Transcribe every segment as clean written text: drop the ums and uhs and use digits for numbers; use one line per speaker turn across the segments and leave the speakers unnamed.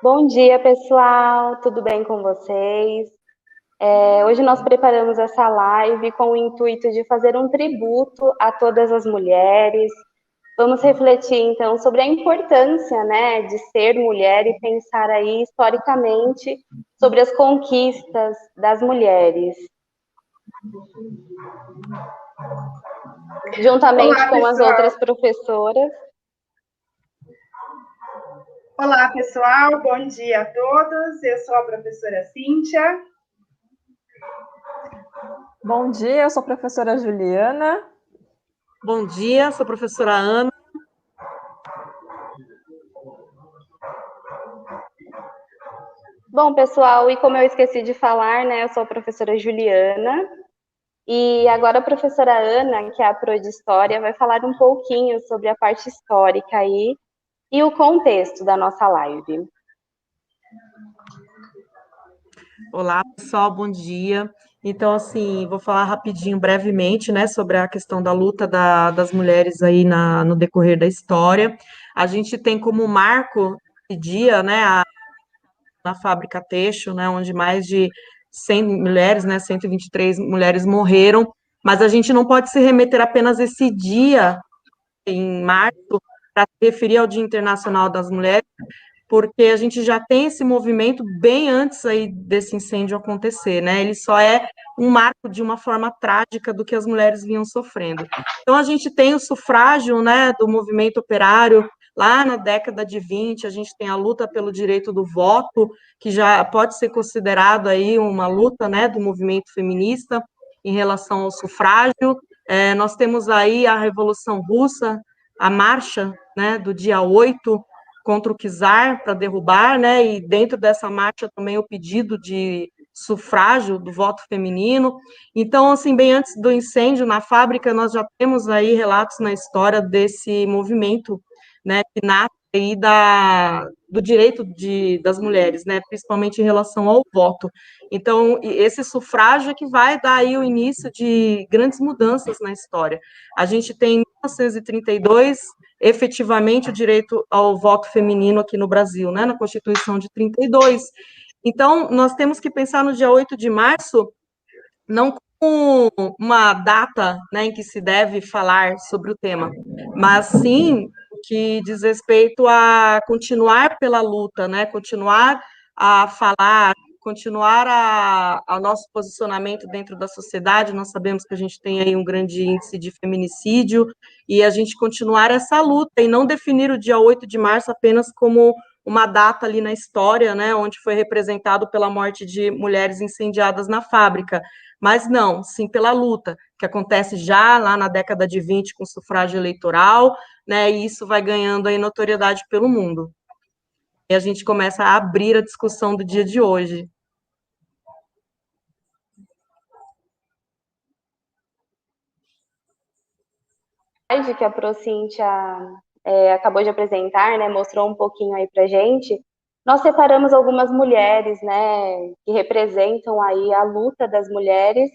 Bom dia, pessoal. Tudo bem com vocês? Hoje nós preparamos essa live com o intuito de fazer um tributo a todas as mulheres. Vamos refletir então sobre a importância, né, de ser mulher e pensar aí historicamente sobre as conquistas das mulheres, juntamente
Olá,
com as
pessoal.
outras professoras.
Olá, pessoal. Bom dia a todos. Eu sou a professora Cíntia.
Bom dia, eu sou a professora Juliana.
Bom dia, sou a professora Ana.
Bom, pessoal, e como eu esqueci de falar, né, eu sou a professora Juliana. E agora a professora Ana, que é a Pro de História, vai falar um pouquinho sobre a parte histórica aí e o contexto da nossa live.
Olá, pessoal, bom dia. Então, assim, vou falar rapidinho, brevemente, né, sobre a questão da luta das mulheres aí no decorrer da história. A gente tem como marco esse dia, né, na fábrica Têxtil, né, onde mais de 100 mulheres, né, 123 mulheres morreram, mas a gente não pode se remeter apenas esse dia, em março, para se referir ao Dia Internacional das Mulheres, porque a gente já tem esse movimento bem antes aí desse incêndio acontecer, né? Ele só é um marco de uma forma trágica do que as mulheres vinham sofrendo. Então a gente tem o sufrágio, né, do movimento operário lá na década de 20, a gente tem a luta pelo direito do voto, que já pode ser considerado aí uma luta, né, do movimento feminista em relação ao sufrágio. Nós temos aí a Revolução Russa, a marcha, né, do dia 8 contra o czar para derrubar, né? E dentro dessa marcha também o pedido de sufrágio do voto feminino. Então, assim, bem antes do incêndio na fábrica, nós já temos aí relatos na história desse movimento, né, que nasce aí do direito das mulheres, né, principalmente em relação ao voto. Então, esse sufrágio é que vai dar aí o início de grandes mudanças na história. A gente tem em 1932 efetivamente o direito ao voto feminino aqui no Brasil, né, na Constituição de 32. Então, nós temos que pensar no dia 8 de março não como uma data, né, em que se deve falar sobre o tema, mas sim que diz respeito a continuar pela luta, né, continuar a falar, continuar ao nosso posicionamento dentro da sociedade. Nós sabemos que a gente tem aí um grande índice de feminicídio, e a gente continuar essa luta e não definir o dia 8 de março apenas como uma data ali na história, né, onde foi representado pela morte de mulheres incendiadas na fábrica, mas não, sim pela luta, que acontece já lá na década de 20 com o sufrágio eleitoral, né, e isso vai ganhando aí notoriedade pelo mundo. E a gente começa a abrir a discussão do dia de hoje.
Que a Procíntia acabou de apresentar, né, mostrou um pouquinho aí pra gente, nós separamos algumas mulheres, né, que representam aí a luta das mulheres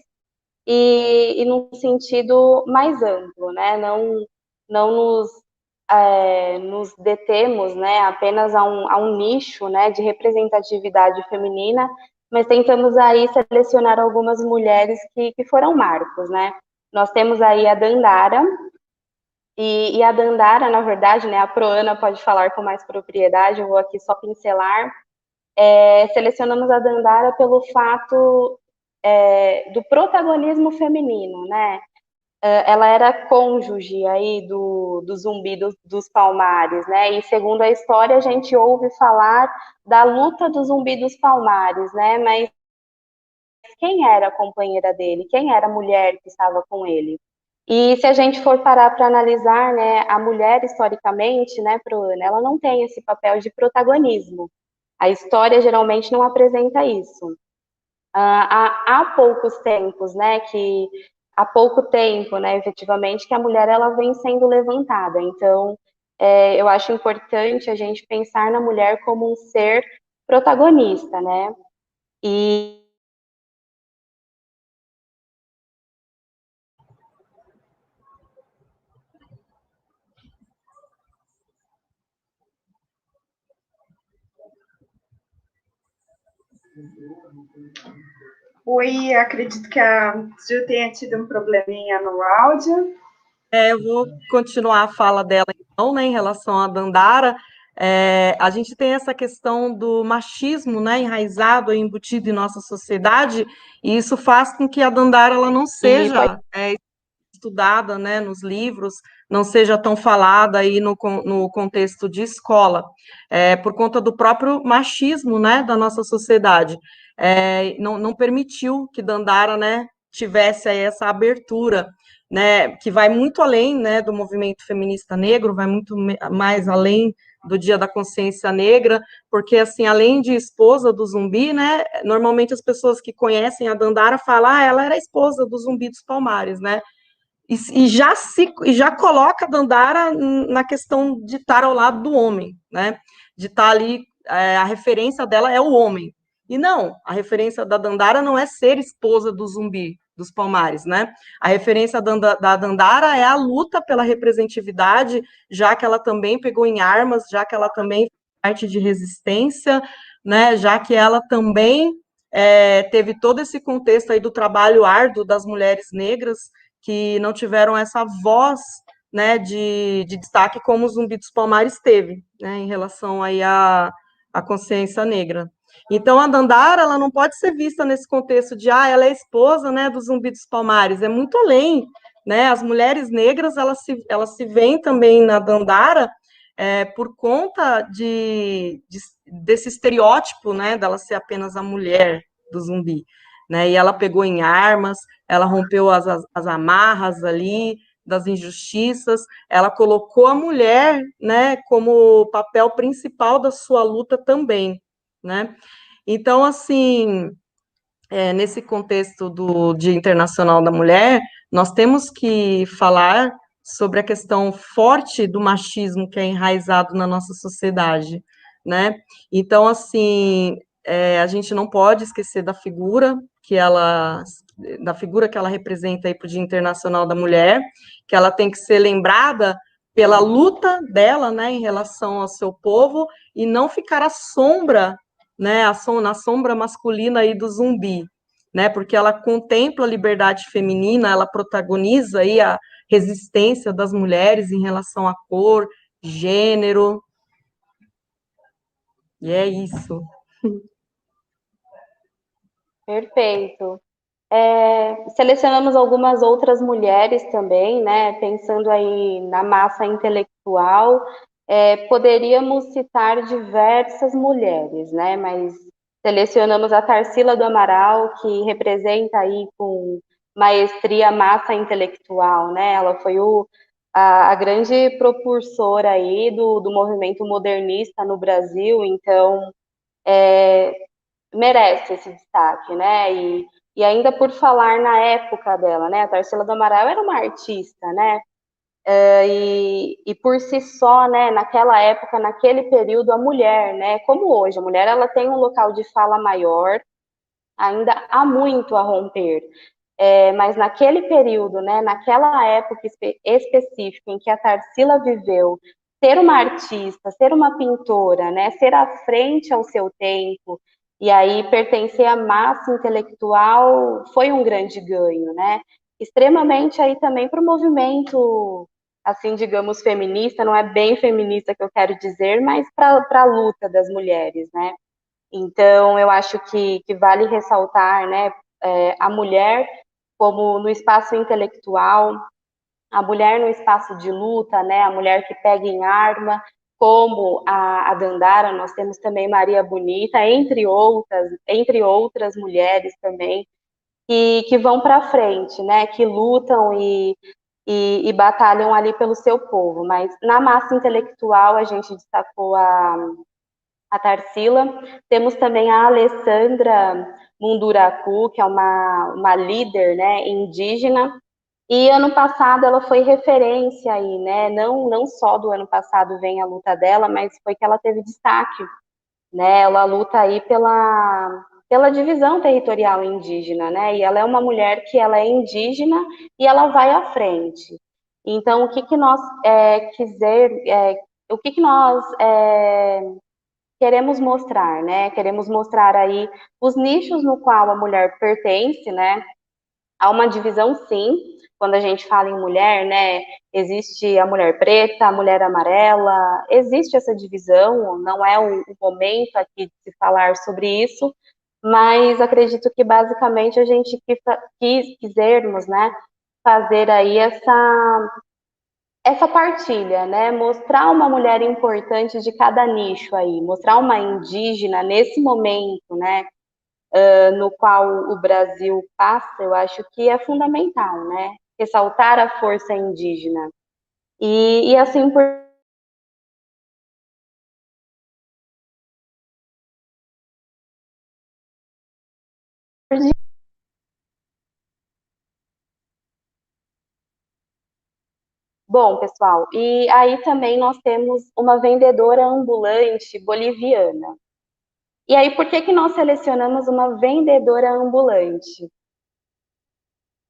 e num sentido mais amplo, né, não nos detemos, né, apenas a um nicho, né, de representatividade feminina, mas tentamos aí selecionar algumas mulheres que foram marcos, né. Nós temos aí a Dandara, e a Dandara, na verdade, né, a Proana pode falar com mais propriedade, eu vou aqui só pincelar. Selecionamos a Dandara pelo fato do protagonismo feminino, né? Ela era cônjuge aí do Zumbi dos Palmares, né? E segundo a história, a gente ouve falar da luta do Zumbi dos Palmares, né? Mas quem era a companheira dele? Quem era a mulher que estava com ele? E se a gente for parar para analisar, né, a mulher historicamente, né, Proana, ela não tem esse papel de protagonismo. A história geralmente não apresenta isso. Há poucos tempos, né, que há pouco tempo, né, efetivamente, que a mulher ela vem sendo levantada. Então, eu acho importante a gente pensar na mulher como um ser protagonista, né? E
Oi, acredito que a Ju tenha tido um probleminha no áudio.
Eu vou continuar a fala dela, então, né, em relação à Dandara. A gente tem essa questão do machismo, né, enraizado, embutido em nossa sociedade, e isso faz com que a Dandara ela não
E pode
seja estudada, né, nos livros, não seja tão falada aí no contexto de escola, por conta do próprio machismo, né, da nossa sociedade. Não permitiu que Dandara, né, tivesse aí essa abertura, né, que vai muito além, né, do movimento feminista negro, vai muito mais além do Dia da Consciência Negra, porque, assim, além de esposa do Zumbi, né, normalmente as pessoas que conhecem a Dandara falam, ela era esposa do Zumbi dos Palmares, né, e já coloca a Dandara na questão de estar ao lado do homem, né? De estar ali, a referência dela é o homem. E não, a referência da Dandara não é ser esposa do Zumbi dos Palmares, né? A referência da Dandara é a luta pela representatividade, já que ela também pegou em armas, já que ela também parte de resistência, né? Já que ela também teve todo esse contexto aí do trabalho árduo das mulheres negras, que não tiveram essa voz, né, de destaque como o Zumbi dos Palmares teve, né, em relação aí à consciência negra. Então, a Dandara, ela não pode ser vista nesse contexto de, ela é esposa, né, do Zumbi dos Palmares, é muito além, né, as mulheres negras, elas se veem também na Dandara por conta desse estereótipo, né, dela ser apenas a mulher do zumbi, né, e ela pegou em armas, ela rompeu as amarras ali das injustiças, ela colocou a mulher, né, como papel principal da sua luta também, né? Então, assim, nesse contexto do Dia Internacional da Mulher, nós temos que falar sobre a questão forte do machismo que é enraizado na nossa sociedade, né? Então, assim, a gente não pode esquecer da figura que ela representa aí para o Dia Internacional da Mulher, que ela tem que ser lembrada pela luta dela, né, em relação ao seu povo, e não ficar à sombra, né, na sombra masculina aí do zumbi, né, porque ela contempla a liberdade feminina, ela protagoniza aí a resistência das mulheres em relação à cor, gênero, e é isso.
Perfeito. Selecionamos algumas outras mulheres também, né? Pensando aí na massa intelectual, poderíamos citar diversas mulheres, né? Mas selecionamos a Tarsila do Amaral, que representa aí com maestria a massa intelectual, né? Ela foi a grande propulsora aí do movimento modernista no Brasil, então merece esse destaque, né? E ainda por falar na época dela, né? A Tarsila do Amaral era uma artista, né? E por si só, né? Naquela época, naquele período, a mulher, né? Como hoje, a mulher ela tem um local de fala maior, ainda há muito a romper. Mas naquele período, né? Naquela época específica em que a Tarsila viveu, ser uma artista, ser uma pintora, né? Ser à frente ao seu tempo e aí pertencer à massa intelectual foi um grande ganho, né? Extremamente aí também para o movimento, assim, digamos, feminista, não é bem feminista que eu quero dizer, mas para a luta das mulheres, né? Então, eu acho que vale ressaltar, né, a mulher como no espaço intelectual, a mulher no espaço de luta, né, a mulher que pega em arma, como a Dandara, nós temos também Maria Bonita, entre outras mulheres também, que vão para frente, né, que lutam e batalham ali pelo seu povo. Mas na massa intelectual, a gente destacou a Tarsila, temos também a Alessandra Munduraku, que é uma líder, né, indígena, e ano passado ela foi referência aí, né? Não só do ano passado vem a luta dela, mas foi que ela teve destaque, né? Ela luta aí pela divisão territorial indígena, né? E ela é uma mulher que ela é indígena e ela vai à frente. Então, o que que nós queremos mostrar, né? Queremos mostrar aí os nichos no qual a mulher pertence, né? Há uma divisão, sim, quando a gente fala em mulher, né? Existe a mulher preta, a mulher amarela, existe essa divisão, não é o momento aqui de se falar sobre isso, mas acredito que basicamente a gente quisermos, né, fazer aí essa partilha, né? Mostrar uma mulher importante de cada nicho aí, mostrar uma indígena nesse momento, né? No qual o Brasil passa, eu acho que é fundamental, né? Ressaltar a força indígena. E assim por diante. Bom, pessoal, e aí também nós temos uma vendedora ambulante boliviana. E aí, por que que nós selecionamos uma vendedora ambulante?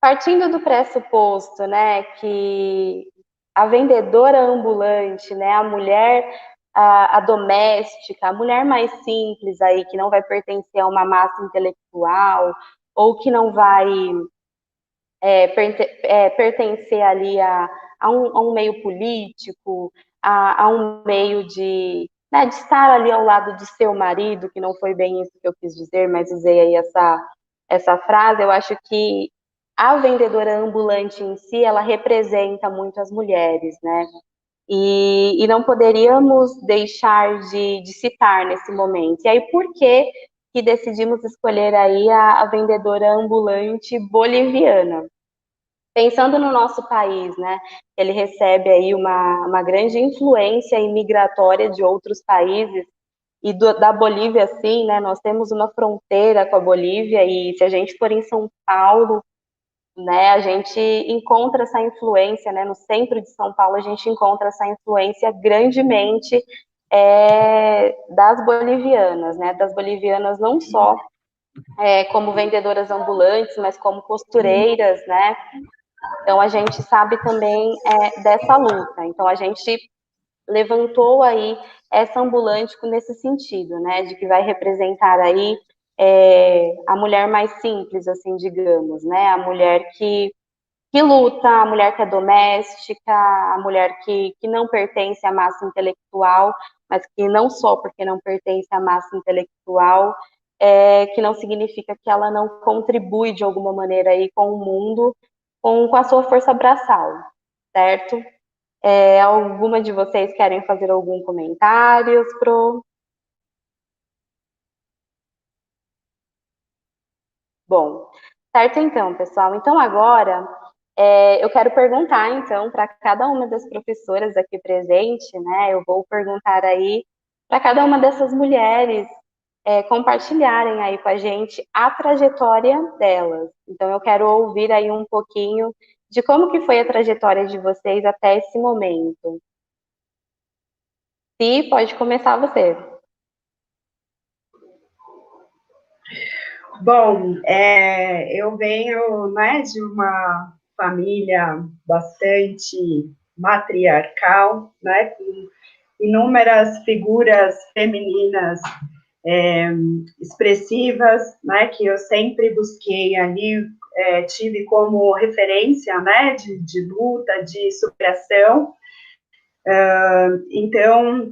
Partindo do pressuposto, né, que a vendedora ambulante, né, a mulher, a doméstica, a mulher mais simples aí, que não vai pertencer a uma massa intelectual, ou que não vai pertencer ali a um meio político, a um meio de, né, de estar ali ao lado de seu marido, que não foi bem isso que eu quis dizer, mas usei aí essa frase. Eu acho que a vendedora ambulante em si, ela representa muito as mulheres, né? E não poderíamos deixar de citar nesse momento. E aí, por que decidimos escolher aí a vendedora ambulante boliviana? Pensando no nosso país, né, ele recebe aí uma grande influência imigratória de outros países, e da Bolívia, sim, né, nós temos uma fronteira com a Bolívia, e se a gente for em São Paulo, né, a gente encontra essa influência, né, no centro de São Paulo, a gente encontra essa influência grandemente das bolivianas, né, das bolivianas não só como vendedoras ambulantes, mas como costureiras, né. Então, a gente sabe também dessa luta. Então, a gente levantou aí essa ambulante nesse sentido, né, de que vai representar aí a mulher mais simples, assim, digamos, né, a mulher que luta, a mulher que é doméstica, a mulher que não pertence à massa intelectual, mas que não só porque não pertence à massa intelectual, que não significa que ela não contribui de alguma maneira aí com o mundo, com a sua força braçal, certo? Alguma de vocês querem fazer algum comentário, Pro? Bom, certo então, pessoal. Então agora eu quero perguntar então para cada uma das professoras aqui presente, né? Eu vou perguntar aí para cada uma dessas mulheres compartilharem aí com a gente a trajetória delas. Então eu quero ouvir aí um pouquinho de como que foi a trajetória de vocês até esse momento. Se pode começar você.
Bom, eu venho, né, de uma família bastante matriarcal, né, com inúmeras figuras femininas expressivas, né, que eu sempre busquei ali, tive como referência, né, de luta, de superação. Então,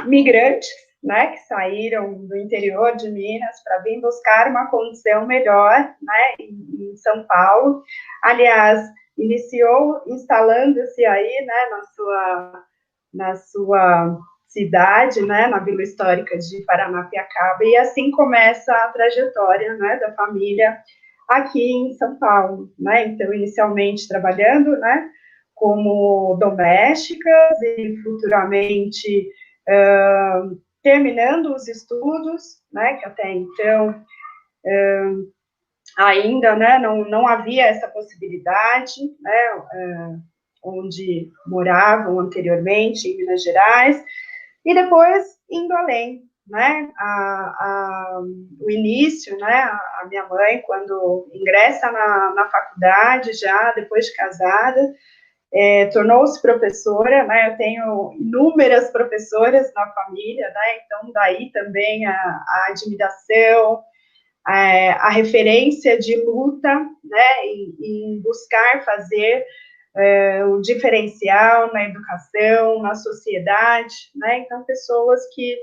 migrantes, né, que saíram do interior de Minas para vir buscar uma condição melhor, né, em São Paulo. Aliás, iniciou instalando-se aí, né, na sua cidade, né, na Vila Histórica de Paranapiacaba, e assim começa a trajetória, né, da família aqui em São Paulo, né. Então, inicialmente trabalhando, né, como domésticas e futuramente terminando os estudos, né, que até então ainda, né, não havia essa possibilidade, né, onde moravam anteriormente, em Minas Gerais, e depois indo além, né, o início, né, a minha mãe, quando ingressa na faculdade já, depois de casada, tornou-se professora, né? Eu tenho inúmeras professoras na família, né? Então, daí também a admiração, a referência de luta, né? Em buscar fazer o diferencial na educação, na sociedade, né? Então, pessoas que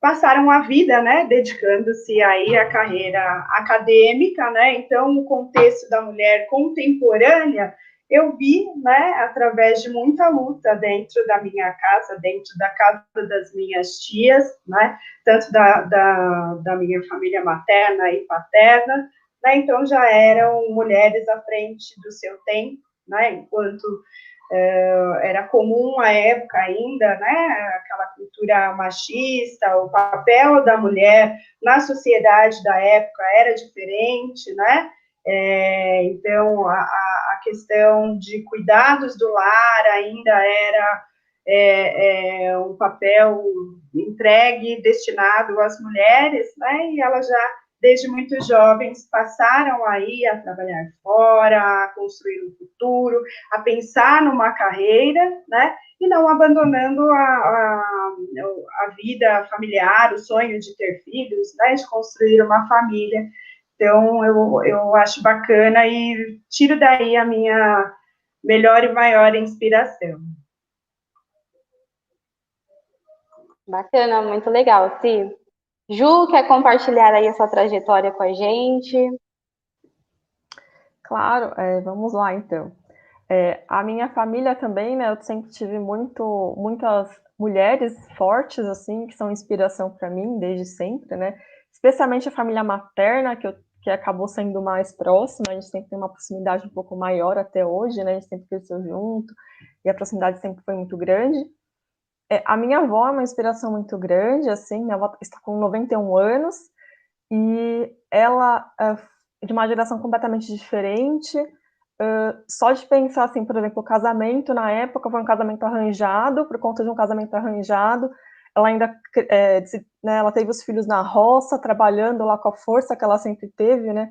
passaram a vida, né, dedicando-se aí à carreira acadêmica, né, então o contexto da mulher contemporânea, eu vi, né, através de muita luta dentro da minha casa, dentro da casa das minhas tias, né, tanto da minha família materna e paterna, né, então já eram mulheres à frente do seu tempo, né, enquanto era comum à época ainda, né, aquela cultura machista, o papel da mulher na sociedade da época era diferente, né, então a questão de cuidados do lar ainda era um papel entregue, destinado às mulheres, né, e elas já desde muito jovens, passaram aí a trabalhar fora, a construir um futuro, a pensar numa carreira, né? E não abandonando a vida familiar, o sonho de ter filhos, né? De construir uma família. Então, eu acho bacana e tiro daí a minha melhor e maior inspiração.
Bacana, muito legal, Si. Ju, quer compartilhar aí a sua trajetória com a gente?
Claro, vamos lá então. A minha família também, né, eu sempre tive muitas mulheres fortes, assim, que são inspiração para mim desde sempre, né, especialmente a família materna, que acabou sendo mais próxima, a gente sempre tem uma proximidade um pouco maior até hoje, né, a gente sempre cresceu junto, e a proximidade sempre foi muito grande. A minha avó é uma inspiração muito grande, assim, minha avó está com 91 anos, e ela é de uma geração completamente diferente. Só de pensar, assim, por exemplo, o casamento na época foi um casamento arranjado, por conta de um casamento arranjado, ela ainda, né, ela teve os filhos na roça, trabalhando lá com a força que ela sempre teve, né,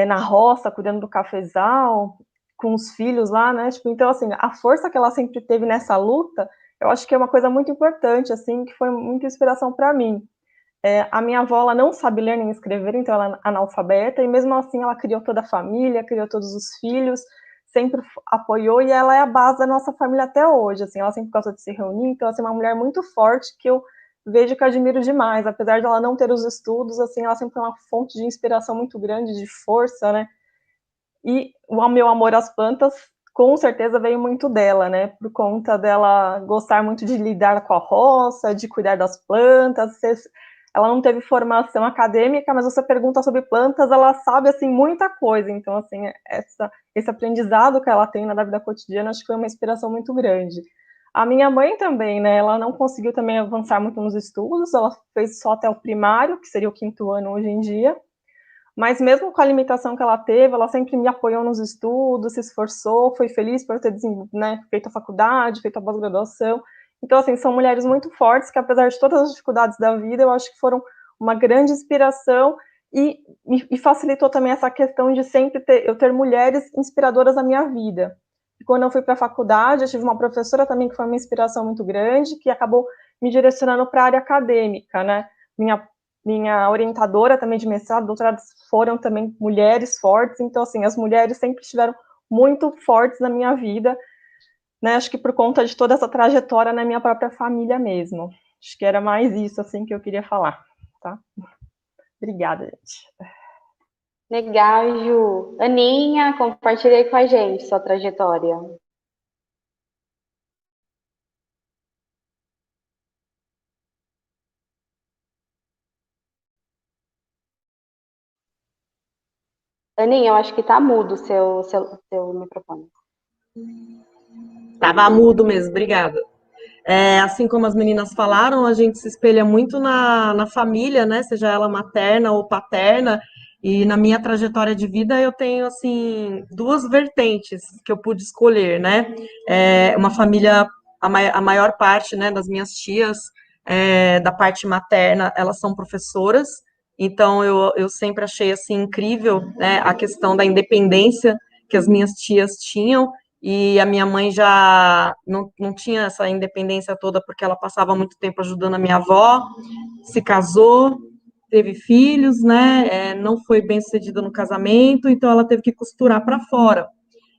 na roça, cuidando do cafezal, com os filhos lá, né, tipo, então, assim, a força que ela sempre teve nessa luta, eu acho que é uma coisa muito importante, assim, que foi muita inspiração para mim. A minha avó, ela não sabe ler nem escrever, então ela é analfabeta, e mesmo assim ela criou toda a família, criou todos os filhos, sempre apoiou, e ela é a base da nossa família até hoje, assim, ela sempre gosta de se reunir, então, assim, é uma mulher muito forte, que eu vejo que eu admiro demais, apesar de ela não ter os estudos, assim, ela sempre é uma fonte de inspiração muito grande, de força, né, e o meu amor às plantas, com certeza veio muito dela, né, por conta dela gostar muito de lidar com a roça, de cuidar das plantas, ela não teve formação acadêmica, mas você pergunta sobre plantas, ela sabe, assim, muita coisa, então, assim, esse aprendizado que ela tem na vida cotidiana, acho que foi uma inspiração muito grande. A minha mãe também, né, ela não conseguiu também avançar muito nos estudos, ela fez só até o primário, que seria o 5º ano hoje em dia, mas mesmo com a limitação que ela teve, ela sempre me apoiou nos estudos, se esforçou, foi feliz por ter, né, feito a faculdade, feito a pós-graduação. Então, assim, são mulheres muito fortes que, apesar de todas as dificuldades da vida, eu acho que foram uma grande inspiração e facilitou também essa questão de sempre eu ter mulheres inspiradoras na minha vida. E quando eu fui para a faculdade, eu tive uma professora também que foi uma inspiração muito grande, que acabou me direcionando para a área acadêmica, né? Minha orientadora também de mestrado, doutorado, foram também mulheres fortes, então, assim, as mulheres sempre estiveram muito fortes na minha vida, né, acho que por conta de toda essa trajetória na minha própria família mesmo. Acho que era mais isso, assim, que eu queria falar, tá? Obrigada, gente.
Legal, Ju. Aninha, compartilha aí com a gente sua trajetória. Aninha, eu acho que tá mudo o seu microfone.
Tava mudo mesmo, obrigada. Assim como as meninas falaram, a gente se espelha muito na família, né? Seja ela materna ou paterna. E na minha trajetória de vida eu tenho assim duas vertentes que eu pude escolher, né? Uma família, a maior parte, né, das minhas tias, da parte materna, elas são professoras, Então, eu sempre achei, assim, incrível, né, a questão da independência que as minhas tias tinham, e a minha mãe já não tinha essa independência toda, porque ela passava muito tempo ajudando a minha avó, se casou, teve filhos, né, não foi bem sucedida no casamento, então ela teve que costurar para fora.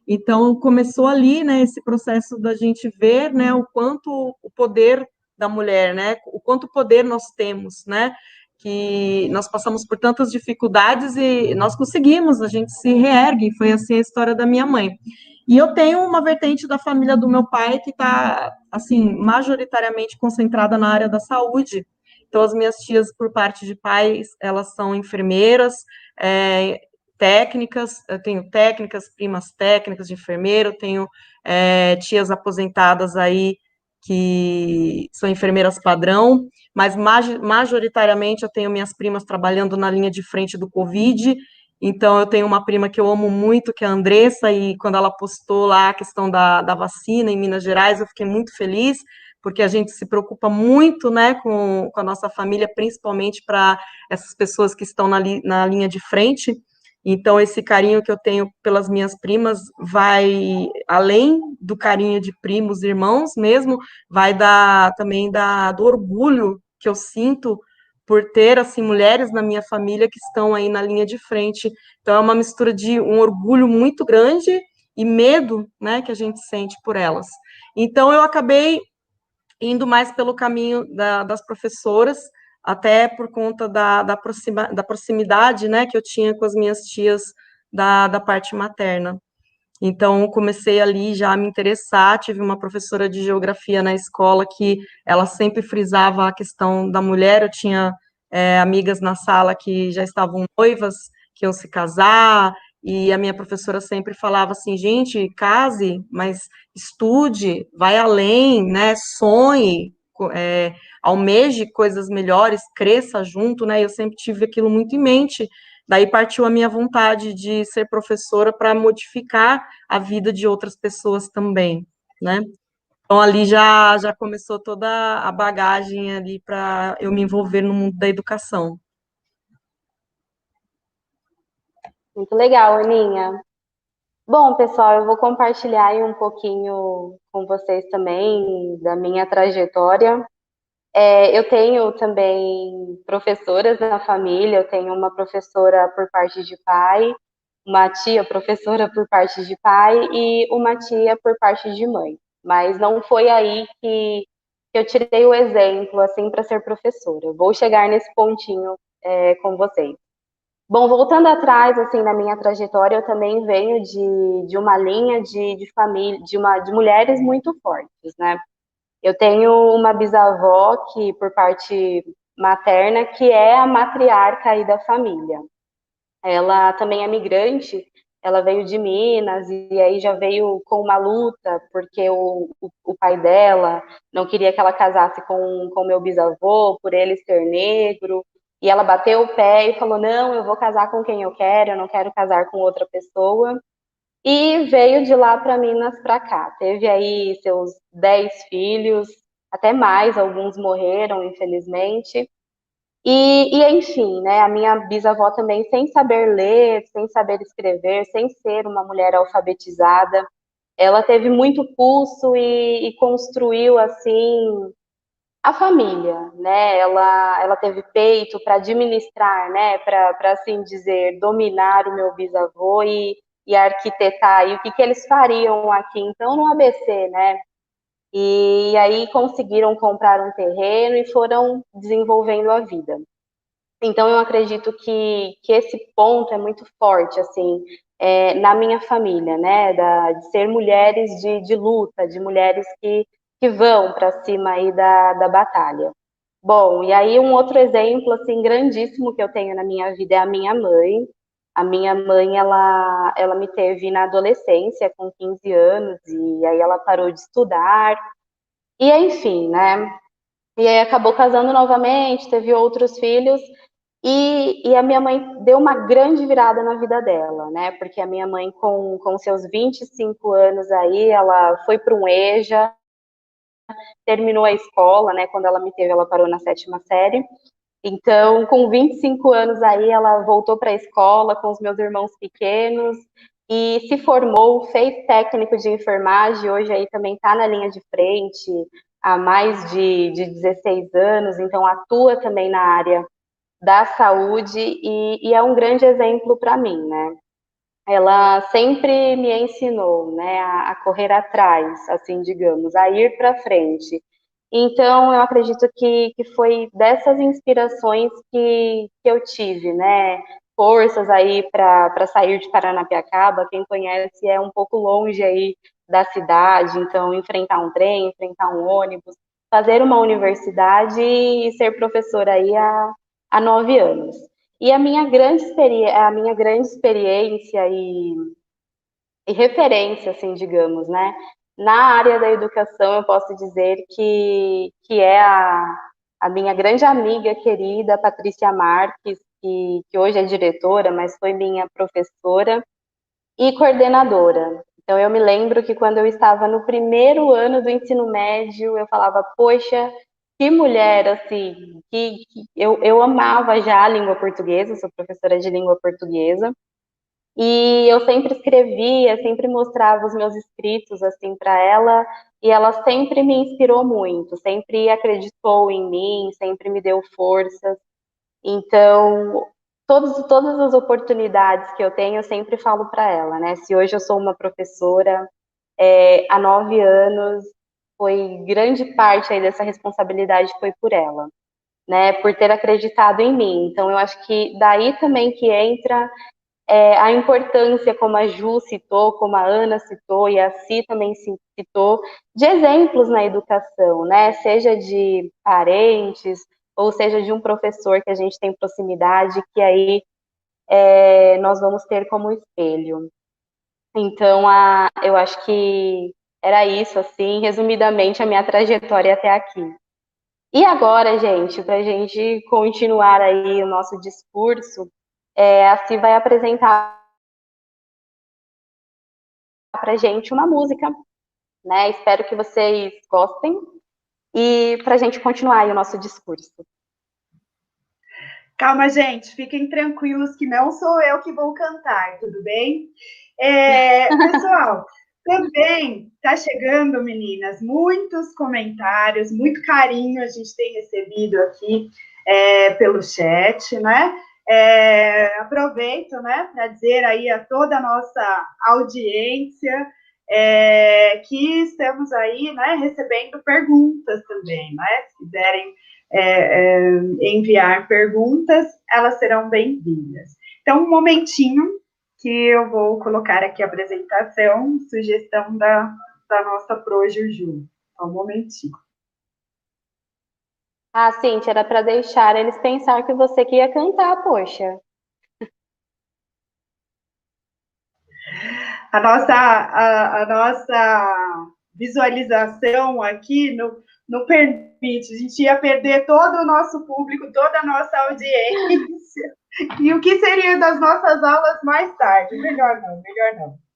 Então, começou ali, né, esse processo da gente ver, né, o quanto o poder da mulher, né, o quanto poder nós temos, né, que nós passamos por tantas dificuldades e nós conseguimos, a gente se reergue, foi assim a história da minha mãe. E eu tenho uma vertente da família do meu pai que está, assim, majoritariamente concentrada na área da saúde. Então, as minhas tias, por parte de pais, elas são enfermeiras, é, técnicas, eu tenho técnicas, primas técnicas de enfermeiro, eu tenho tias aposentadas aí que são enfermeiras padrão, mas majoritariamente eu tenho minhas primas trabalhando na linha de frente do Covid, então eu tenho uma prima que eu amo muito, que é a Andressa, e quando ela postou lá a questão da vacina em Minas Gerais, eu fiquei muito feliz, porque a gente se preocupa muito, né, com a nossa família, principalmente para essas pessoas que estão na linha de frente. Então, esse carinho que eu tenho pelas minhas primas vai além do carinho de primos, irmãos mesmo, vai também do orgulho que eu sinto por ter, assim, mulheres na minha família que estão aí na linha de frente. Então, é uma mistura de um orgulho muito grande e medo, né, que a gente sente por elas. Então, eu acabei indo mais pelo caminho das professoras, até por conta da proximidade, né, que eu tinha com as minhas tias da parte materna. Então, comecei ali já a me interessar, tive uma professora de geografia na escola que ela sempre frisava a questão da mulher, eu tinha amigas na sala que já estavam noivas, que iam se casar, e a minha professora sempre falava assim, gente, case, mas estude, vai além, né, sonhe, almeje coisas melhores, cresça junto, né, eu sempre tive aquilo muito em mente, daí partiu a minha vontade de ser professora para modificar a vida de outras pessoas também, né, então ali já começou toda a bagagem ali para eu me envolver no mundo da educação.
Muito legal, Aninha. Bom, pessoal, eu vou compartilhar aí um pouquinho com vocês também da minha trajetória. Eu tenho também professoras na família, eu tenho uma professora por parte de pai, uma tia professora por parte de pai e uma tia por parte de mãe. Mas não foi aí que eu tirei o exemplo, assim, para ser professora. Eu vou chegar nesse pontinho, com vocês. Bom, voltando atrás, assim, na minha trajetória, eu também venho de uma linha de família, de mulheres muito fortes, né? Eu tenho uma bisavó que, por parte materna, que é a matriarca aí da família. Ela também é migrante, ela veio de Minas e aí já veio com uma luta, porque o pai dela não queria que ela casasse com o meu bisavô, por ele ser negro, e ela bateu o pé e falou: não, eu vou casar com quem eu não quero casar com outra pessoa. E veio de lá para Minas para cá. Teve aí seus 10 filhos, até mais, alguns morreram, infelizmente. Enfim, né, a minha bisavó também, sem saber ler, sem saber escrever, sem ser uma mulher alfabetizada, ela teve muito pulso e construiu, assim, a família, né? Ela teve peito para administrar, né? Para assim dizer, dominar o meu bisavô e arquitetar e o que eles fariam aqui, então, no ABC, né? E aí conseguiram comprar um terreno e foram desenvolvendo a vida. Então, eu acredito que esse ponto é muito forte, assim, na minha família, né? De ser mulheres de luta, de mulheres que vão para cima aí da batalha. Bom, e aí um outro exemplo, assim, grandíssimo que eu tenho na minha vida é a minha mãe. A minha mãe, ela me teve na adolescência, com 15 anos, e aí ela parou de estudar, e enfim, né? E aí acabou casando novamente, teve outros filhos, e a minha mãe deu uma grande virada na vida dela, né? Porque a minha mãe, com seus 25 anos aí, ela foi para um EJA, terminou a escola, né? Quando ela me teve, ela parou na 7ª série. Então, com 25 anos aí, ela voltou para a escola com os meus irmãos pequenos e se formou, fez técnico de enfermagem, hoje aí também está na linha de frente há mais de 16 anos, então atua também na área da saúde e é um grande exemplo para mim, né? Ela sempre me ensinou, né, a correr atrás, assim, digamos, a ir para frente. Então, eu acredito que foi dessas inspirações que eu tive, né, forças aí para sair de Paranapiacaba. Quem conhece é um pouco longe aí da cidade, então enfrentar um trem, enfrentar um ônibus, fazer uma universidade e ser professora aí há 9 anos. E a minha grande experiência e referência, assim, digamos, né? Na área da educação, eu posso dizer que é a minha grande amiga querida, Patrícia Marques, que hoje é diretora, mas foi minha professora e coordenadora. Então, eu me lembro que quando eu estava no primeiro ano do ensino médio, eu falava, poxa, que mulher, assim, que eu amava já a língua portuguesa, sou professora de língua portuguesa, e eu sempre escrevia, sempre mostrava os meus escritos, assim, para ela, e ela sempre me inspirou muito, sempre acreditou em mim, sempre me deu forças. Então, todas as oportunidades que eu tenho, eu sempre falo para ela, né? Se hoje eu sou uma professora, há 9 anos, foi grande parte aí dessa responsabilidade foi por ela, né? Por ter acreditado em mim. Então, eu acho que daí também que entra a importância, como a Ju citou, como a Ana citou e a Si também citou, de exemplos na educação, né? Seja de parentes, ou seja de um professor que a gente tem proximidade, que aí nós vamos ter como espelho. Então, eu acho que era isso, assim, resumidamente, a minha trajetória até aqui. E agora, gente, para a gente continuar aí o nosso discurso, a Si vai apresentar para a gente uma música, né? Espero que vocês gostem e para a gente continuar aí o nosso discurso.
Calma, gente, fiquem tranquilos que não sou eu que vou cantar, tudo bem? Pessoal, também está chegando, meninas, muitos comentários, muito carinho a gente tem recebido aqui pelo chat, né? Aproveito, né, para dizer aí a toda a nossa audiência que estamos aí, né, recebendo perguntas também, né? Se quiserem enviar perguntas, elas serão bem-vindas. Então, um momentinho que eu vou colocar aqui a apresentação, sugestão da nossa Pro Juju. Só um momentinho.
Ah, Cíntia, era para deixar eles pensar que você que ia cantar, poxa.
A nossa visualização aqui não permite, a gente ia perder todo o nosso público, toda a nossa audiência. E o que seria das nossas aulas mais tarde? Melhor não, melhor não.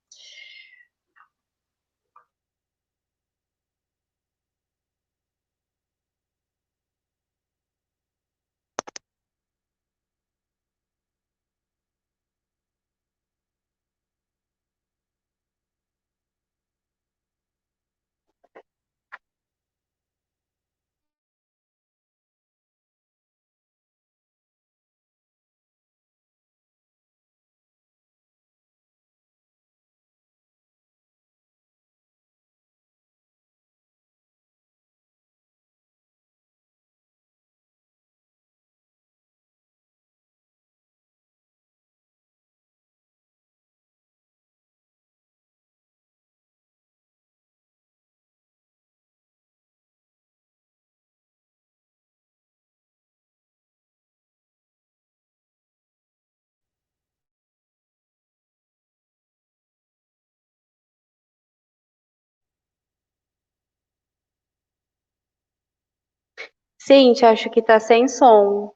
Cíntia, acho que tá sem som.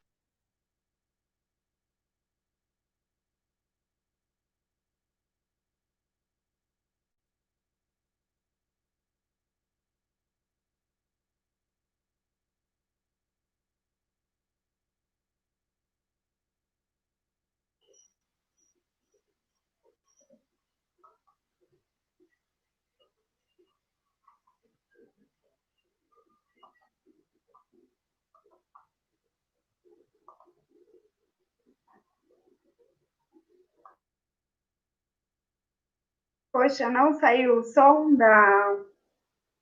Poxa, não saiu o som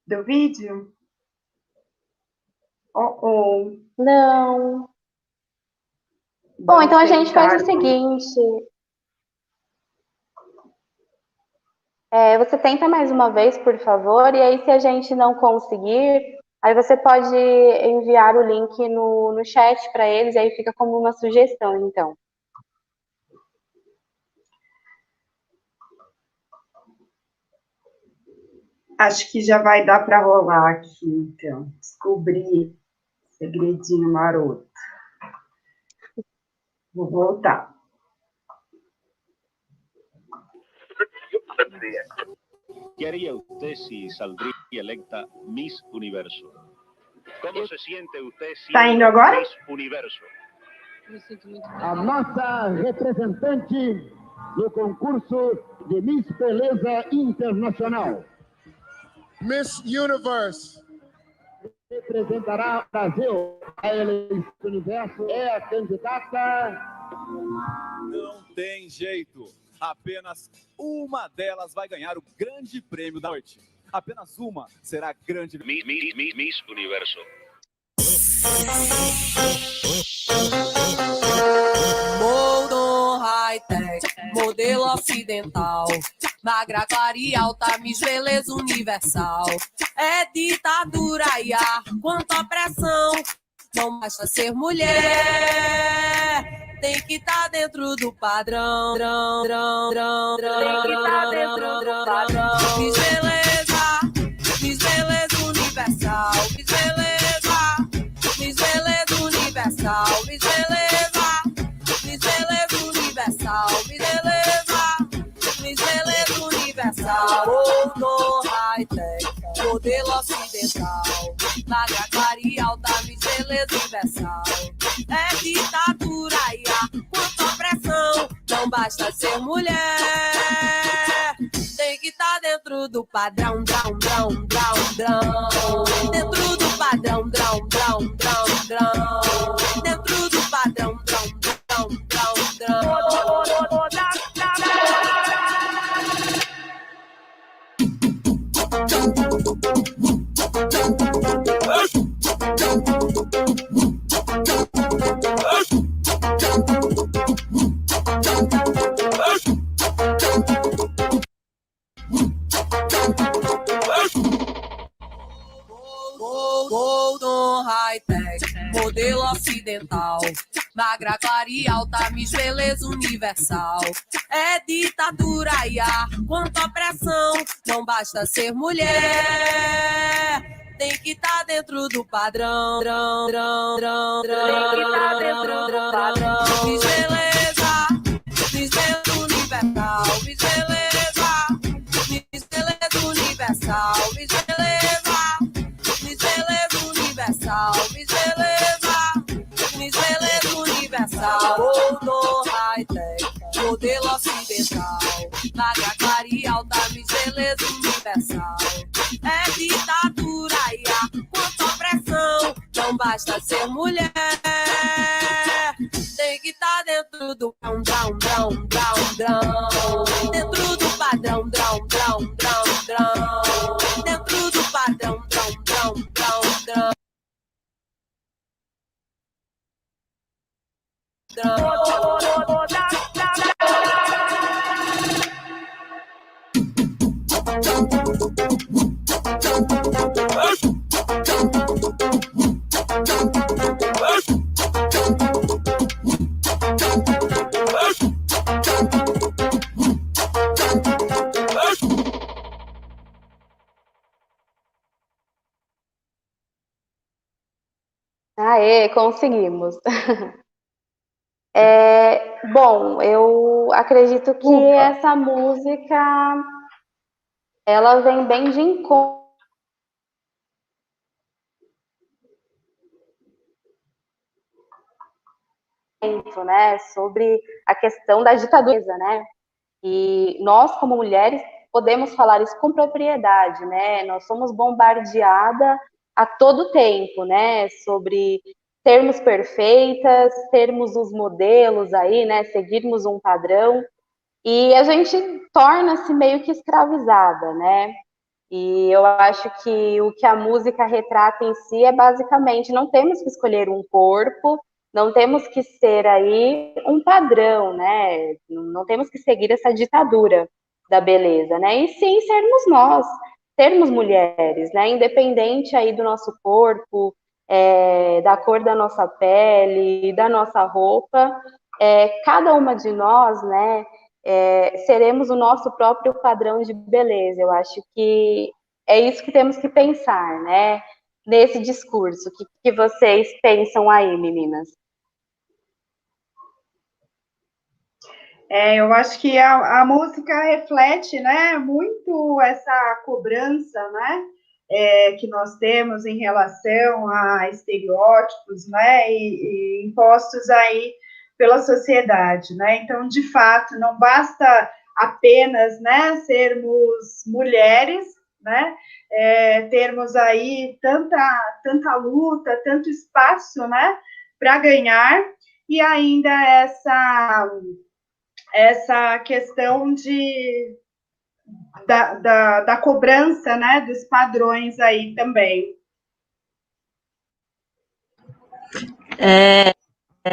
do vídeo? Oh.
Não. Bom, então a gente faz o seguinte. Você tenta mais uma vez, por favor, e aí se a gente não conseguir, aí você pode enviar o link no chat para eles, e aí fica como uma sugestão, então.
Acho que já vai dar para rolar aqui, então. Descobri segredinho maroto. Vou voltar.
¿Qué haría usted si saldría electa Miss Universo? ¿Cómo se siente usted siendo Miss Universo?
A nossa representante no concurso de Miss Beleza Internacional.
Miss Universe.
Representará o Brasil. A Miss Universo é a candidata.
Não tem jeito. Apenas uma delas vai ganhar o grande prêmio da noite. Apenas uma será a grande
Miss Universo.
Moldon high-tech, modelo ocidental, magra, clara e alta, Miss Beleza Universal. É ditadura e ar, quanta opressão, não basta ser mulher, tem que estar dentro do padrão. Tem que estar dentro do padrão. Miss Beleza, Miss Beleza Universal, Miss Beleza, Miss Beleza Universal, Miss Beleza, Miss Beleza Universal, Miss Beleza, Miss Beleza Universal. Moldon high-tech, modelo ocidental, magra, clara e alta, Miss Beleza Universal. É ditadura e há quanta opressão, não basta ser mulher, tem que estar dentro do padrão, dentro do padrão, dentro do padrão, Moldon high-tech, modelo ocidental, magra, clara e alta, Miss Beleza Universal. É ditadura e há quanta opressão, não basta ser mulher, tem que estar dentro do padrão. Tem que estar dentro do padrão. Miss Beleza, Miss Beleza Universal, Miss Beleza, Miss Beleza Universal, Miss Beleza, Miss Beleza Universal, Miss Beleza, Miss Beleza Universal. Moldon high-tech, modelo ocidental, magra, clara e alta, Miss Beleza Universal. É ditadura e há quanta opressão, não basta ser mulher, tem que estar dentro do dentro do padrão, dentro do padrão,
Aê, conseguimos. Bom, eu acredito que essa música, ela vem bem de encontro, né, sobre a questão da ditadura, né? E nós, como mulheres, podemos falar isso com propriedade, né? Nós somos bombardeadas a todo tempo, né? Sobre sermos perfeitas, termos os modelos aí, né, seguirmos um padrão, e a gente torna-se meio que escravizada, né? E eu acho que o que a música retrata em si é basicamente, não temos que escolher um corpo, não temos que ser aí um padrão, né? Não temos que seguir essa ditadura da beleza, né? E sim sermos nós, sermos mulheres, né? Independente aí do nosso corpo, da cor da nossa pele, da nossa roupa, cada uma de nós, né? Seremos o nosso próprio padrão de beleza. Eu acho que é isso que temos que pensar, né? Nesse discurso. O que vocês pensam aí, meninas?
Eu acho que a música reflete, né, muito essa cobrança, né, que nós temos em relação a estereótipos, né, e impostos aí pela sociedade, né? Então, de fato, não basta apenas, né, sermos mulheres, né, termos aí tanta luta, tanto espaço, né, para ganhar, e ainda essa questão da cobrança, né, dos padrões aí também.
É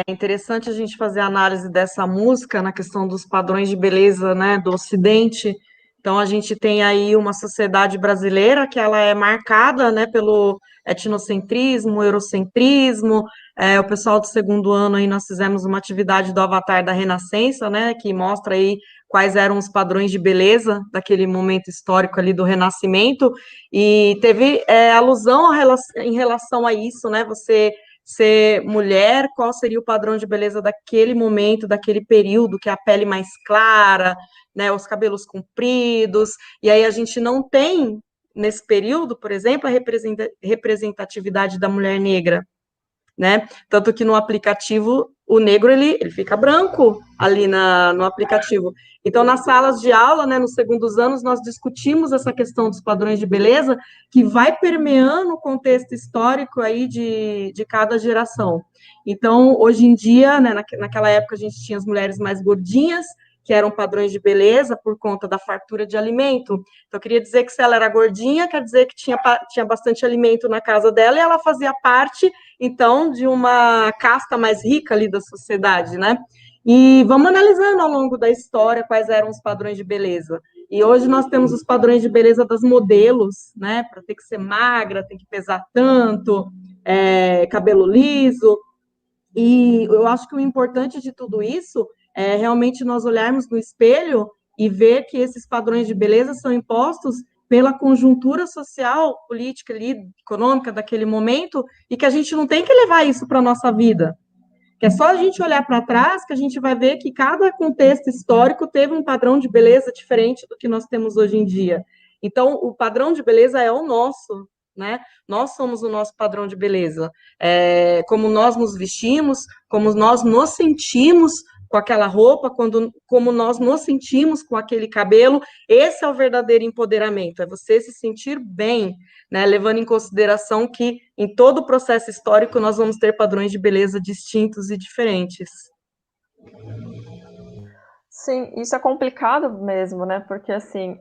interessante a gente fazer a análise dessa música na questão dos padrões de beleza, né, do Ocidente. Então, a gente tem aí uma sociedade brasileira que ela é marcada, né, pelo etnocentrismo, eurocentrismo. O pessoal do segundo ano aí nós fizemos uma atividade do Avatar da Renascença, né, que mostra aí quais eram os padrões de beleza daquele momento histórico ali do Renascimento, e teve alusão em relação a isso, né, você ser mulher, qual seria o padrão de beleza daquele momento, daquele período, que é a pele mais clara, né, os cabelos compridos, e aí a gente não tem, nesse período, por exemplo, a representatividade da mulher negra, né, tanto que no aplicativo, o negro, ele fica branco ali no aplicativo. Então, nas salas de aula, né, nos segundos anos, nós discutimos essa questão dos padrões de beleza, que vai permeando o contexto histórico aí de cada geração. Então, hoje em dia, né, naquela época, a gente tinha as mulheres mais gordinhas, que eram padrões de beleza por conta da fartura de alimento. Então, eu queria dizer que se ela era gordinha, quer dizer que tinha bastante alimento na casa dela, e ela fazia parte, então, de uma casta mais rica ali da sociedade, né? E vamos analisando ao longo da história quais eram os padrões de beleza. E hoje nós temos os padrões de beleza das modelos, né? Para ter que ser magra, tem que pesar tanto, cabelo liso. E eu acho que o importante de tudo isso é realmente nós olharmos no espelho e ver que esses padrões de beleza são impostos pela conjuntura social, política, econômica daquele momento, e que a gente não tem que levar isso para a nossa vida. Que é só a gente olhar para trás que a gente vai ver que cada contexto histórico teve um padrão de beleza diferente do que nós temos hoje em dia. Então, o padrão de beleza é o nosso, né? Nós somos o nosso padrão de beleza. Como nós nos vestimos, como nós nos sentimos com aquela roupa, como nós nos sentimos com aquele cabelo, esse é o verdadeiro empoderamento, é você se sentir bem, né, levando em consideração que em todo o processo histórico nós vamos ter padrões de beleza distintos e diferentes.
Sim, isso é complicado mesmo, né? Porque assim,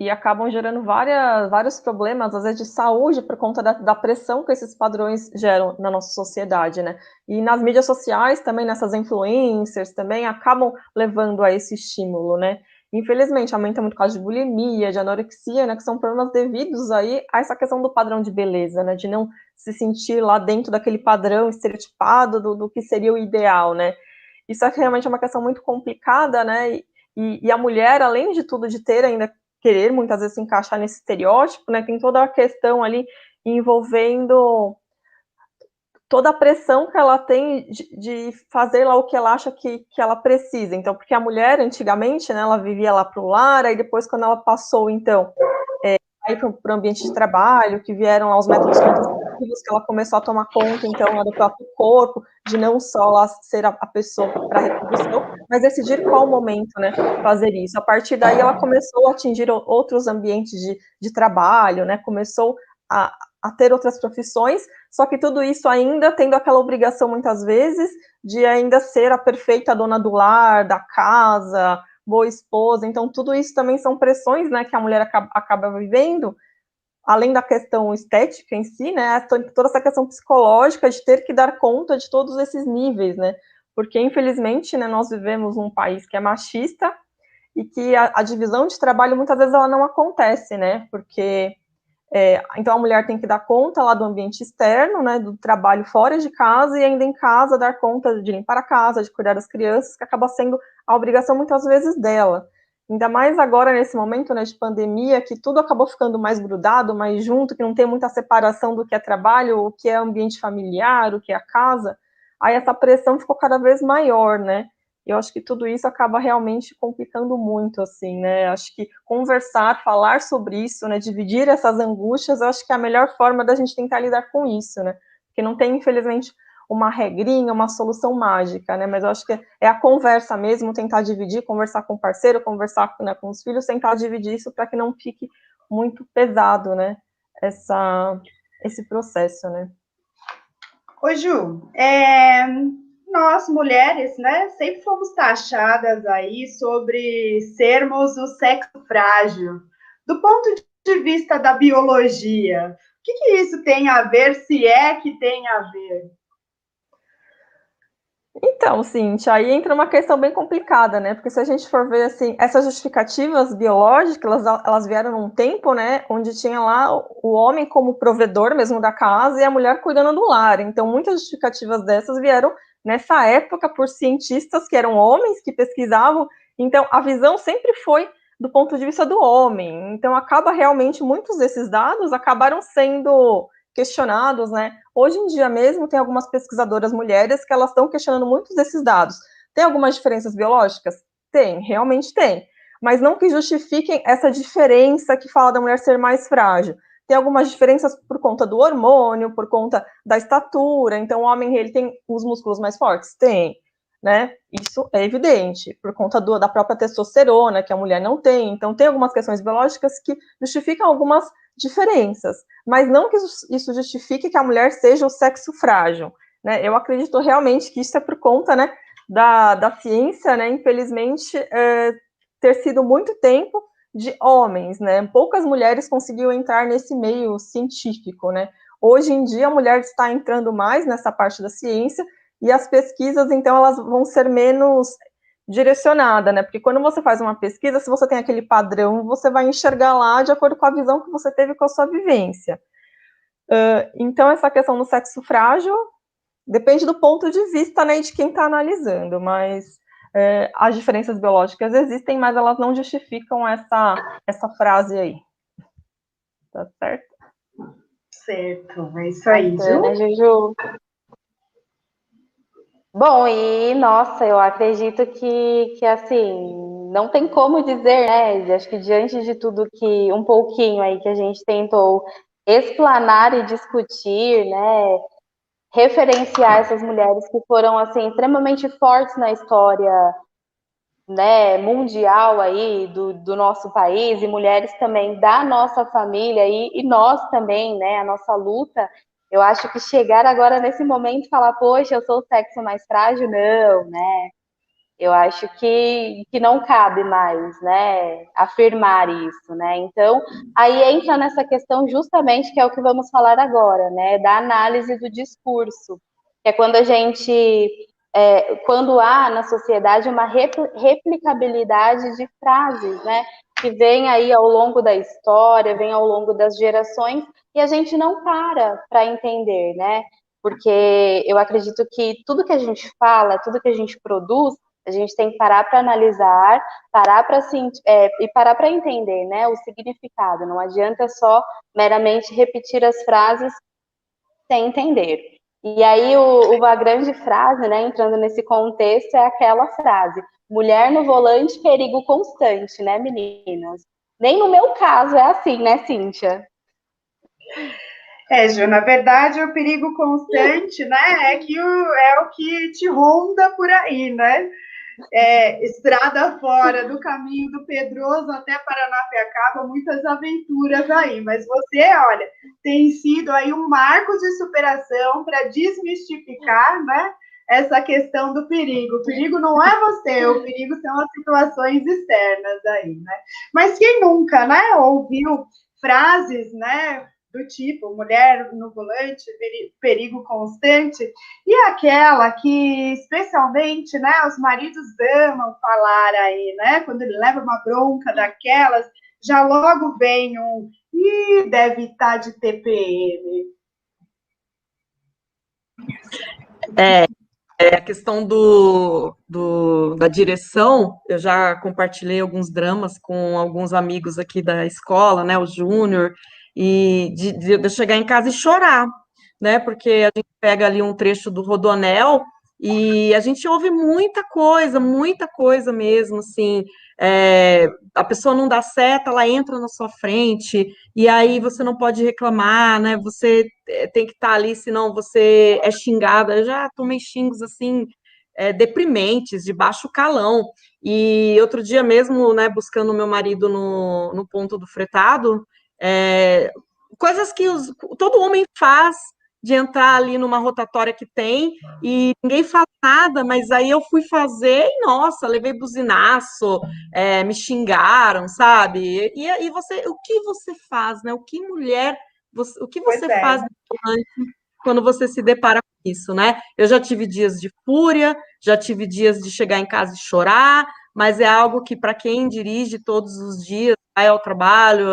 e acabam gerando vários problemas, às vezes, de saúde por conta da pressão que esses padrões geram na nossa sociedade, né? E nas mídias sociais também, nessas influencers também, acabam levando a esse estímulo, né? Infelizmente, aumenta muito o caso de bulimia, de anorexia, né? Que são problemas devidos aí a essa questão do padrão de beleza, né? De não se sentir lá dentro daquele padrão estereotipado do que seria o ideal, né? Isso é realmente uma questão muito complicada, né? E a mulher, além de tudo, de ter ainda querer muitas vezes se encaixar nesse estereótipo, né? Tem toda a questão ali envolvendo toda a pressão que ela tem de fazer lá o que ela acha que ela precisa. Então, porque a mulher, antigamente, né, ela vivia lá para o lar, aí depois, quando ela passou, então, aí para o ambiente de trabalho, que vieram lá os métodos contraceptivos, que ela começou a tomar conta, então, do próprio corpo, de não só lá ser a pessoa para a reprodução, mas decidir qual momento, né, fazer isso. A partir daí, ela começou a atingir outros ambientes de trabalho, né, começou a ter outras profissões, só que tudo isso ainda tendo aquela obrigação, muitas vezes, de ainda ser a perfeita dona do lar, da casa, boa esposa. Então, tudo isso também são pressões, né, que a mulher acaba vivendo, além da questão estética em si, né, toda essa questão psicológica de ter que dar conta de todos esses níveis, né, porque, infelizmente, né, nós vivemos num país que é machista e que a divisão de trabalho, muitas vezes, ela não acontece, né, porque então a mulher tem que dar conta lá do ambiente externo, né, do trabalho fora de casa, e ainda em casa dar conta de limpar a casa, de cuidar das crianças, que acaba sendo a obrigação muitas vezes dela. Ainda mais agora nesse momento, né, de pandemia, que tudo acabou ficando mais grudado, mais junto, que não tem muita separação do que é trabalho, o que é ambiente familiar, o que é a casa, aí essa pressão ficou cada vez maior, né. Eu acho que tudo isso acaba realmente complicando muito, assim, né, acho que conversar, falar sobre isso, né, dividir essas angústias, eu acho que é a melhor forma da gente tentar lidar com isso, né, porque não tem, infelizmente, uma regrinha, uma solução mágica, né, mas eu acho que é a conversa mesmo, tentar dividir, conversar com o parceiro, conversar, né, com os filhos, tentar dividir isso para que não fique muito pesado, né, esse processo, né.
Ô, Ju, nós mulheres, né, sempre fomos taxadas aí sobre sermos o sexo frágil. Do ponto de vista da biologia, o que isso tem a ver, se é que tem a ver?
Então, Cíntia, aí entra uma questão bem complicada, né? Porque se a gente for ver, assim, essas justificativas biológicas, elas vieram num tempo, né, onde tinha lá o homem como provedor mesmo da casa e a mulher cuidando do lar. Então, muitas justificativas dessas vieram nessa época por cientistas que eram homens que pesquisavam. Então, a visão sempre foi do ponto de vista do homem. Então, acaba realmente, muitos desses dados acabaram sendo questionados, né? Hoje em dia mesmo tem algumas pesquisadoras mulheres que elas estão questionando muitos desses dados. Tem algumas diferenças biológicas? Tem, realmente tem. Mas não que justifiquem essa diferença que fala da mulher ser mais frágil. Tem algumas diferenças por conta do hormônio, por conta da estatura. Então, o homem, ele tem os músculos mais fortes? Tem, né? Isso é evidente. Por conta da própria testosterona, que a mulher não tem. Então, tem algumas questões biológicas que justificam algumas diferenças, mas não que isso justifique que a mulher seja o sexo frágil, né? Eu acredito realmente que isso é por conta, né, da ciência, né, infelizmente, ter sido muito tempo de homens, né? Poucas mulheres conseguiam entrar nesse meio científico, né? Hoje em dia, a mulher está entrando mais nessa parte da ciência, e as pesquisas, então, elas vão ser menos direcionada, né? Porque quando você faz uma pesquisa, se você tem aquele padrão, você vai enxergar lá de acordo com a visão que você teve com a sua vivência. Então, essa questão do sexo frágil depende do ponto de vista, né, de quem está analisando, mas as diferenças biológicas existem, mas elas não justificam essa frase aí. Tá certo?
Certo, é isso aí,
Bacana, Juju. Bom, e nossa, eu acredito que assim, não tem como dizer, né? Acho que diante de tudo que um pouquinho aí que a gente tentou explanar e discutir, né? Referenciar essas mulheres que foram assim extremamente fortes na história, né, mundial aí do nosso país, e mulheres também da nossa família e nós também, né, a nossa luta. Eu acho que chegar agora nesse momento e falar, poxa, eu sou o sexo mais frágil, não, né? Eu acho que não cabe mais, né, afirmar isso, né? Então, aí entra nessa questão justamente que é o que vamos falar agora, né, da análise do discurso, que é quando a gente, quando há na sociedade uma replicabilidade de frases, né, que vem aí ao longo da história, vem ao longo das gerações, e a gente não para entender, né? Porque eu acredito que tudo que a gente fala, tudo que a gente produz, a gente tem que parar para analisar, parar para e parar para entender, né, o significado. Não adianta só meramente repetir as frases sem entender. E aí uma grande frase, né, entrando nesse contexto, é aquela frase: mulher no volante, perigo constante, né, meninas? Nem no meu caso é assim, né, Cíntia?
Ju, na verdade, o perigo constante, né, é o que te ronda por aí, né? estrada fora, do caminho do Pedroso até Paranapiacaba, muitas aventuras aí, mas você, olha, tem sido aí um marco de superação para desmistificar, né, essa questão do perigo. O perigo não é você, o perigo são as situações externas aí, né? Mas quem nunca, né, ouviu frases, né, do tipo mulher no volante, perigo constante, e aquela que, especialmente, né, os maridos amam falar aí, né, quando ele leva uma bronca daquelas, já logo vem deve estar de TPM.
A questão da direção, eu já compartilhei alguns dramas com alguns amigos aqui da escola, né, o Júnior, e de chegar em casa e chorar, né, porque a gente pega ali um trecho do Rodoanel e a gente ouve muita coisa mesmo, assim, a pessoa não dá seta, ela entra na sua frente, e aí você não pode reclamar, né, você tem que estar ali, senão você é xingada. Eu já tomei xingos, assim, deprimentes, de baixo calão, e outro dia mesmo, né, buscando o meu marido no ponto do fretado, coisas que todo homem faz, de entrar ali numa rotatória que tem, e ninguém fala nada, mas aí eu fui fazer e, nossa, levei buzinaço, me xingaram, sabe? E aí o que você faz, né? O que mulher, o que você faz quando você se depara com isso, né? Eu já tive dias de fúria, já tive dias de chegar em casa e chorar, mas é algo que, para quem dirige todos os dias, vai ao trabalho,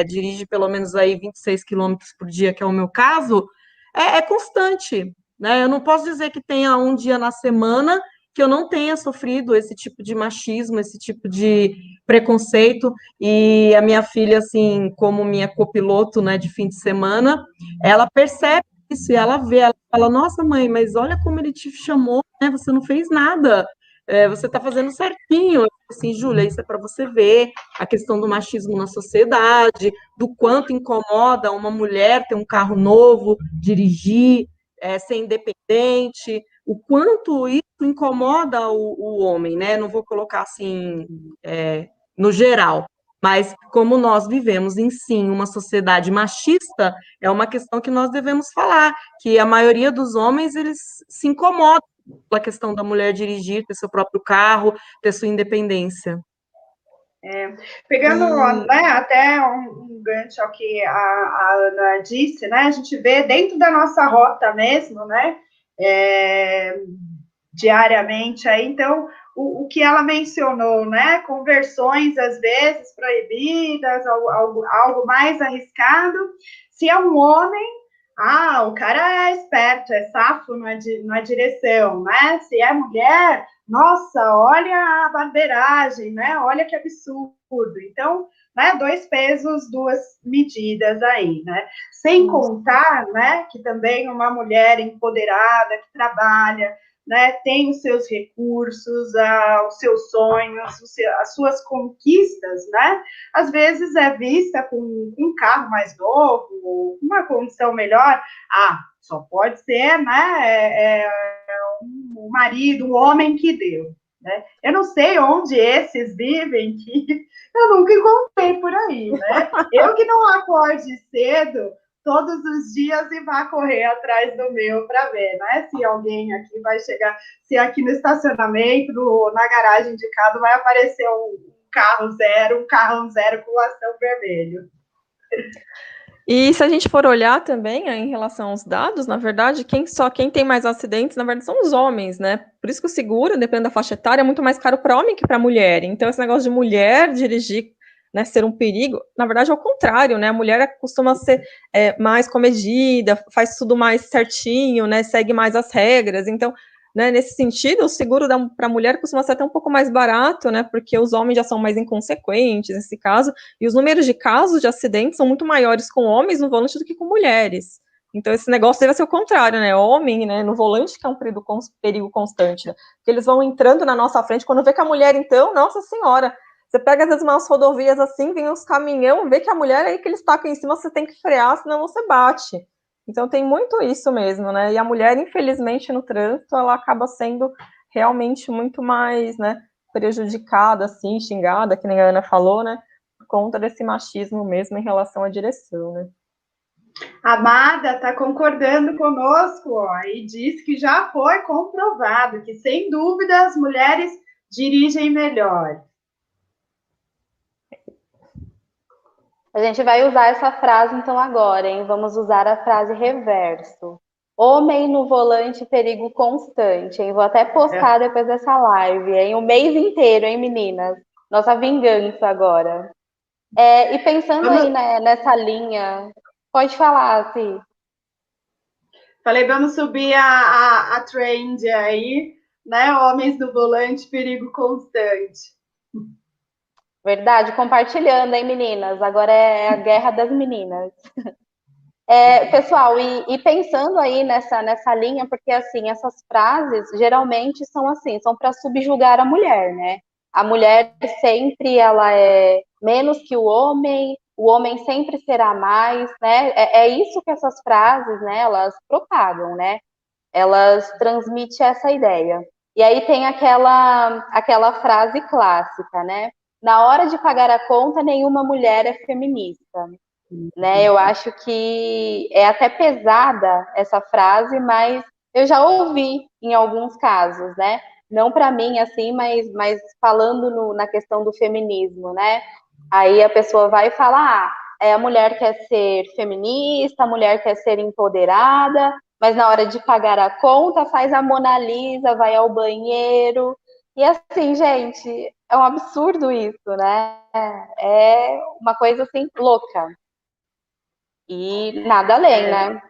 dirige pelo menos aí 26 quilômetros por dia, que é o meu caso, é constante, né? Eu não posso dizer que tenha um dia na semana que eu não tenha sofrido esse tipo de machismo, esse tipo de preconceito, e a minha filha, assim, como minha copiloto, né, de fim de semana, ela percebe isso, e ela vê, ela fala, nossa, mãe, mas olha como ele te chamou, né? Você não fez nada, você está fazendo certinho. Assim, Júlia, isso é para você ver a questão do machismo na sociedade, do quanto incomoda uma mulher ter um carro novo, dirigir, ser independente, o quanto isso incomoda o homem, né? Não vou colocar assim, no geral, mas como nós vivemos em sim uma sociedade machista, é uma questão que nós devemos falar, que a maioria dos homens, eles se incomodam pela questão da mulher dirigir, ter seu próprio carro, ter sua independência.
Pegando, né, até um gancho ao que a Ana disse, né, a gente vê dentro da nossa rota mesmo, né, diariamente, aí, então, o que ela mencionou, né, conversões às vezes proibidas, algo mais arriscado, se é um homem, o cara é esperto, é safo na direção, né, se é mulher, nossa, olha a barbeiragem, né, olha que absurdo, então, né, 2 pesos, 2 medidas aí, né, sem contar, né, que também uma mulher empoderada, que trabalha, né, tem os seus recursos, os seus sonhos, as suas conquistas, né, às vezes é vista com um carro mais novo, uma condição melhor, só pode ser, né, um marido, um homem que deu, né, eu não sei onde esses vivem, que eu nunca encontrei por aí, né, eu que não acorde cedo, todos os dias, e vá correr atrás do meu para ver, né? Se alguém aqui vai chegar, se aqui no estacionamento, na garagem de casa, vai aparecer um carro zero com lastão vermelho.
E se a gente for olhar também em relação aos dados, na verdade, quem tem mais acidentes, na verdade, são os homens, né? Por isso que o seguro, dependendo da faixa etária, é muito mais caro para homem que para mulher. Então, esse negócio de mulher dirigir, né, ser um perigo, na verdade é o contrário, né? A mulher costuma ser mais comedida, faz tudo mais certinho, né? Segue mais as regras. Então, né, nesse sentido, o seguro para a mulher costuma ser até um pouco mais barato, né? Porque os homens já são mais inconsequentes nesse caso, e os números de casos de acidentes são muito maiores com homens no volante do que com mulheres. Então, esse negócio deve ser o contrário, né? Homem, né, no volante, que é um perigo constante, né? Porque eles vão entrando na nossa frente, quando vê que a mulher, então, nossa senhora, você pega, às vezes, umas rodovias assim, vem uns caminhão, vê que a mulher, aí que eles tacam em cima, você tem que frear, senão você bate. Então, tem muito isso mesmo, né? E a mulher, infelizmente, no trânsito, ela acaba sendo realmente muito mais, né, prejudicada, assim, xingada, que nem a Ana falou, né, por conta desse machismo mesmo em relação à direção, né.
A Amada está concordando conosco, ó, e diz que já foi comprovado que, sem dúvida, as mulheres dirigem melhor.
A gente vai usar essa frase então agora, hein? Vamos usar a frase reverso. Homem no volante, perigo constante, hein? Vou até postar depois dessa live, hein? O mês inteiro, hein, meninas? Nossa vingança agora. E pensando aí, né, nessa linha, pode falar, Sim.
Falei, vamos subir a trend aí, né? Homens no volante, perigo constante.
Verdade, compartilhando, hein, meninas? Agora é a guerra das meninas. Pessoal, e pensando aí nessa linha, porque assim, essas frases geralmente são assim, são para subjugar a mulher, né? A mulher sempre ela é menos que o homem sempre será mais, né? É isso que essas frases, né, elas propagam, né? Elas transmitem essa ideia. E aí tem aquela frase clássica, né? Na hora de pagar a conta, nenhuma mulher é feminista. Né? Eu acho que é até pesada essa frase, mas eu já ouvi em alguns casos, né? Não para mim, assim, mas falando na questão do feminismo, né? Aí a pessoa vai falar, a mulher quer ser feminista, a mulher quer ser empoderada, mas na hora de pagar a conta faz a Mona Lisa, vai ao banheiro. E assim, gente, é um absurdo isso, né? É uma coisa assim louca. E nada além, né?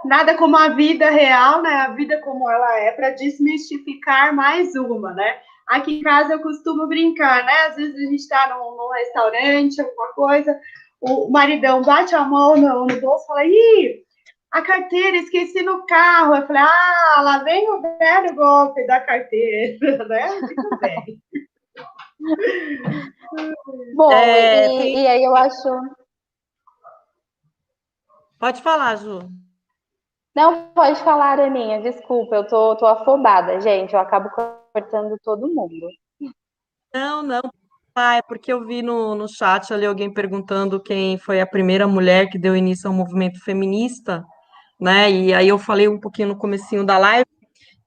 Nada como a vida real, né? A vida como ela é, para desmistificar mais uma, né? Aqui em casa eu costumo brincar, né? Às vezes a gente está num restaurante, alguma coisa, o maridão bate a mão no bolso e fala, ih, a carteira, esqueci no carro. Eu falei, lá vem o velho golpe da carteira, né? Tudo bem.
Bom, e aí eu acho...
Pode falar, Ju.
Não, pode falar, Aninha, desculpa, eu tô afobada, gente, eu acabo cortando todo mundo.
Não, é porque eu vi no chat ali alguém perguntando quem foi a primeira mulher que deu início ao movimento feminista, né? E aí eu falei um pouquinho no comecinho da live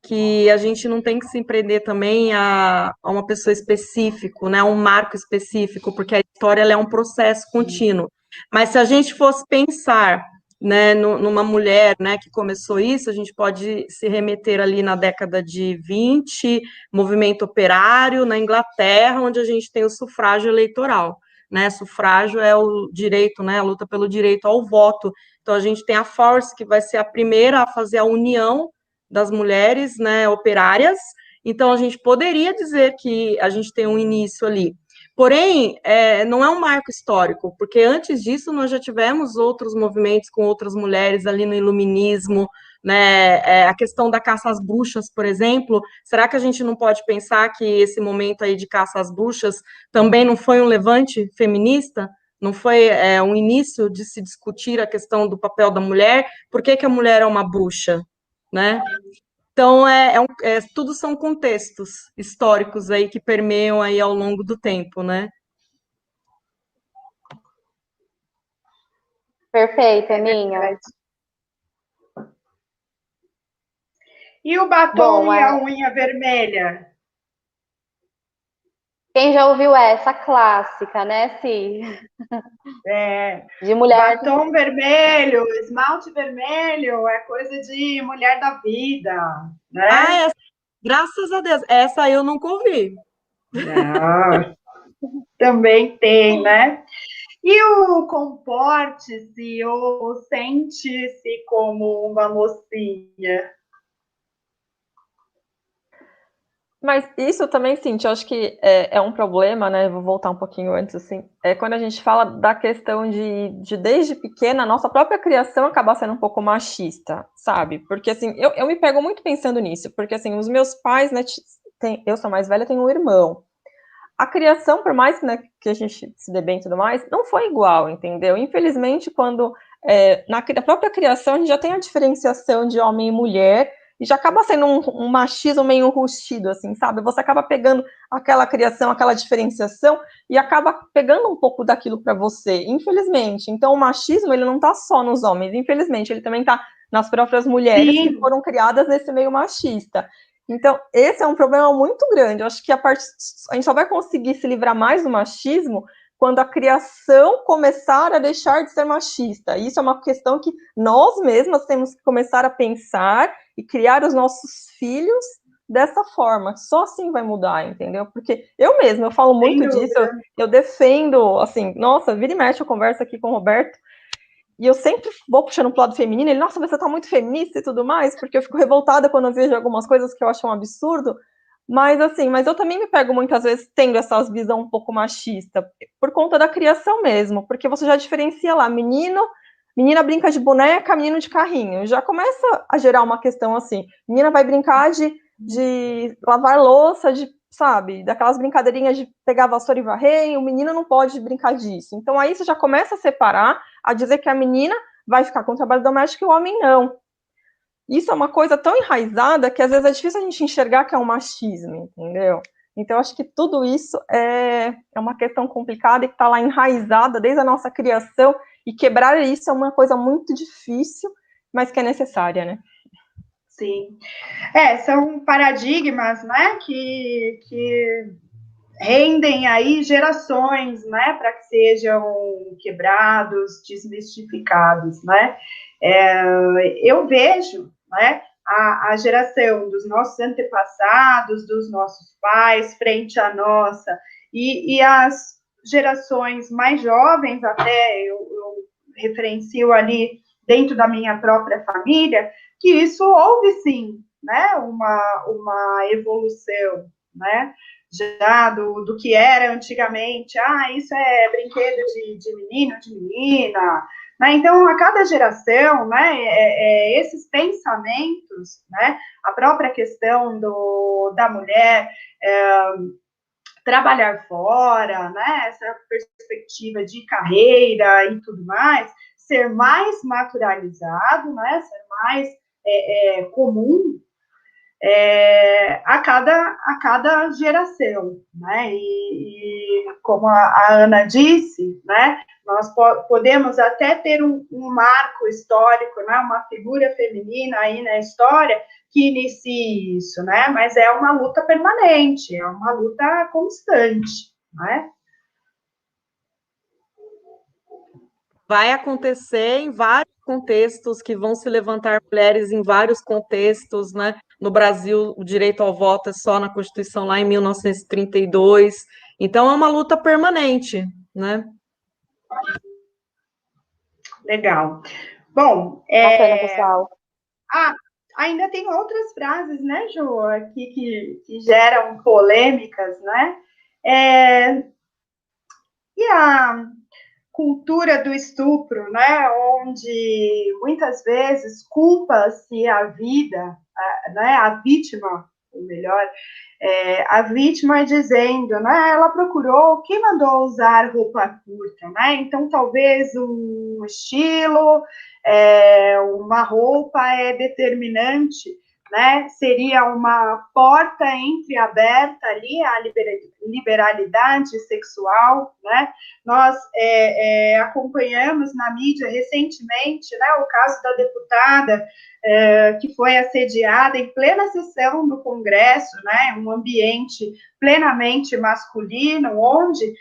que a gente não tem que se prender também a uma pessoa específica, né? A um marco específico, porque a história ela é um processo contínuo. Mas se a gente fosse pensar, né, numa mulher, né, que começou isso, a gente pode se remeter ali na década de 20, movimento operário na Inglaterra, onde a gente tem o sufrágio eleitoral, né? Sufrágio é o direito, né, a luta pelo direito ao voto. Então a gente tem a Force, que vai ser a primeira a fazer a união das mulheres, né, operárias. Então a gente poderia dizer que a gente tem um início ali. Porém, não é um marco histórico, porque antes disso nós já tivemos outros movimentos com outras mulheres ali no iluminismo, né? A questão da caça às bruxas, por exemplo. Será que a gente não pode pensar que esse momento aí de caça às bruxas também não foi um levante feminista? Não foi um início de se discutir a questão do papel da mulher? Por que a mulher é uma bruxa, né? Então, tudo são contextos históricos aí que permeiam aí ao longo do tempo, né?
Perfeito, Aninha.
E o batom e a unha vermelha?
Quem já ouviu essa clássica, né, Cí? De mulher.
Batom vermelho, esmalte vermelho, é coisa de mulher da vida, né?
Graças a Deus, essa eu nunca ouvi.
Também tem, né? E o comporte-se ou sente-se como uma mocinha?
Mas isso também, Cintia, eu acho que é um problema, né? Vou voltar um pouquinho antes, assim. Quando a gente fala da questão de desde pequena, a nossa própria criação acaba sendo um pouco machista, sabe? Porque, assim, eu me pego muito pensando nisso, porque, assim, os meus pais, né? Eu sou mais velha, tenho um irmão. A criação, por mais, né, que a gente se dê bem e tudo mais, não foi igual, entendeu? Infelizmente, quando na própria criação a gente já tem a diferenciação de homem e mulher, e já acaba sendo um machismo meio rustido, assim, sabe? Você acaba pegando aquela criação, aquela diferenciação, e acaba pegando um pouco daquilo para você, infelizmente. Então, o machismo, ele não está só nos homens, infelizmente, ele também está nas próprias mulheres
Sim.
que foram criadas nesse meio machista. Então, esse é um problema muito grande. Eu acho que a gente só vai conseguir se livrar mais do machismo quando a criação começar a deixar de ser machista. Isso é uma questão que nós mesmas temos que começar a pensar e criar os nossos filhos dessa forma. Só assim vai mudar, entendeu? Porque eu mesma, eu falo muito disso, eu defendo, assim, nossa, vira e mexe, eu converso aqui com o Roberto, e eu sempre vou puxando pro lado feminino, ele, nossa, você tá muito feminista e tudo mais, porque eu fico revoltada quando eu vejo algumas coisas que eu acho um absurdo, mas assim, mas eu também me pego muitas vezes tendo essa visão um pouco machista, por conta da criação mesmo, porque você já diferencia lá, menina brinca de boneca, menino de carrinho, já começa a gerar uma questão assim, menina vai brincar de lavar louça, sabe, daquelas brincadeirinhas de pegar vassoura e varrer, e o menino não pode brincar disso. Então aí você já começa a separar, a dizer que a menina vai ficar com o trabalho doméstico e o homem não. Isso é uma coisa tão enraizada que às vezes é difícil a gente enxergar que é um machismo, entendeu? Então, acho que tudo isso é uma questão complicada e que está lá enraizada desde a nossa criação, e quebrar isso é uma coisa muito difícil, mas que é necessária, né?
Sim. São paradigmas, né, que rendem aí gerações, né, para que sejam quebrados, desmistificados, né? Eu vejo, né, a geração dos nossos antepassados, dos nossos pais, frente à nossa, e as gerações mais jovens, até eu referencio ali dentro da minha própria família, que isso houve sim, né, uma evolução, né, já do que era antigamente, isso é brinquedo de menino, de menina, né? Então, a cada geração, né, esses pensamentos, né, a própria questão da mulher trabalhar fora, né, essa perspectiva de carreira e tudo mais, ser mais naturalizado, né, ser mais comum a cada geração, né? E como a Ana disse, né? Nós podemos até ter um marco histórico, né? Uma figura feminina aí na história que inicie isso, né? Mas é uma luta permanente, é uma luta constante, né?
Vai acontecer em vários contextos, que vão se levantar mulheres em vários contextos, né? No Brasil, o direito ao voto é só na Constituição lá em 1932. Então, é uma luta permanente, né?
Legal. Bom,
bacana, pessoal.
Ainda tem outras frases, né, Jo, aqui que geram polêmicas, né? E a cultura do estupro, né, onde muitas vezes culpa-se a vida, né, a vítima, ou melhor, a vítima dizendo, né, ela procurou, quem mandou usar roupa curta, né, então talvez um estilo, uma roupa é determinante, né, seria uma porta entreaberta ali à liberalidade sexual, né? Nós acompanhamos na mídia recentemente, né, o caso da deputada que foi assediada em plena sessão do Congresso, né, um ambiente plenamente masculino, onde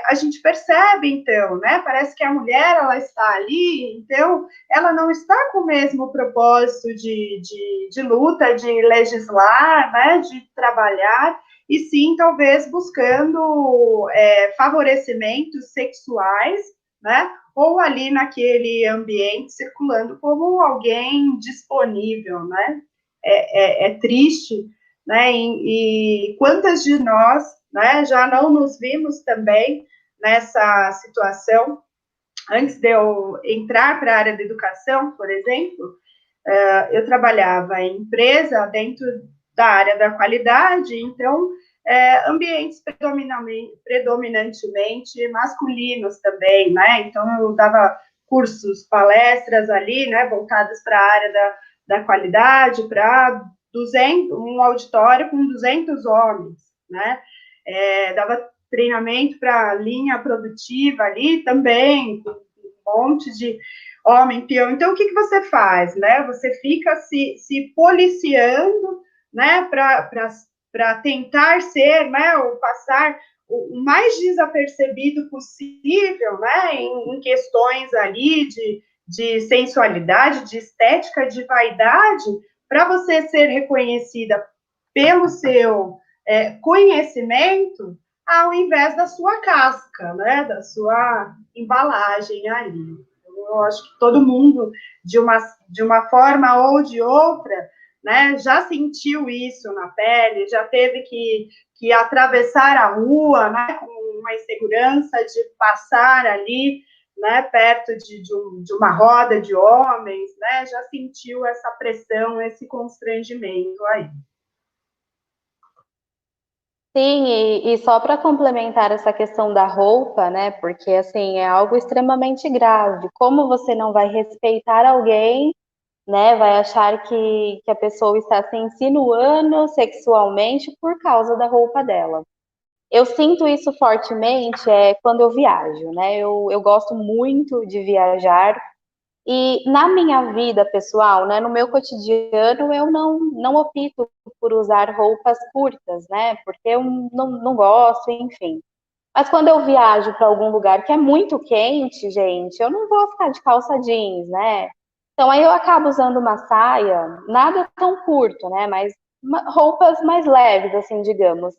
a gente percebe, então, né, parece que a mulher, ela está ali, então, ela não está com o mesmo propósito de luta, de legislar, né, de trabalhar, e sim, talvez, buscando favorecimentos sexuais, né, ou ali naquele ambiente circulando como alguém disponível, né, é triste, né, e quantas de nós, né, já não nos vimos também nessa situação. Antes de eu entrar para a área da educação, por exemplo, eu trabalhava em empresa dentro da área da qualidade, então, ambientes predominantemente masculinos também, né? Então, eu dava cursos, palestras ali, né, voltadas para a área da qualidade para um auditório com 200 homens, né? Dava treinamento para linha produtiva ali também, com um monte de homem, peão. Então, o que você faz, né? Você fica se policiando, né, para tentar ser, né, ou passar o mais desapercebido possível, né, em questões ali de sensualidade, de estética, de vaidade, para você ser reconhecida pelo seu conhecimento, ao invés da sua casca, né, da sua embalagem ali. Eu acho que todo mundo, de uma forma ou de outra, né, já sentiu isso na pele, já teve que atravessar a rua, né, com uma insegurança de passar ali, né, perto de uma roda de homens, né, já sentiu essa pressão, esse constrangimento aí.
Sim, e só para complementar essa questão da roupa, né? Porque assim é algo extremamente grave. Como você não vai respeitar alguém, né? Vai achar que a pessoa está se insinuando sexualmente por causa da roupa dela. Eu sinto isso fortemente quando eu viajo, né? Eu gosto muito de viajar. E na minha vida pessoal, né, no meu cotidiano, eu não opto por usar roupas curtas, né, porque eu não gosto, enfim. Mas quando eu viajo para algum lugar que é muito quente, gente, eu não vou ficar de calça jeans, né? Então aí eu acabo usando uma saia, nada tão curto, né, mas roupas mais leves, assim, digamos.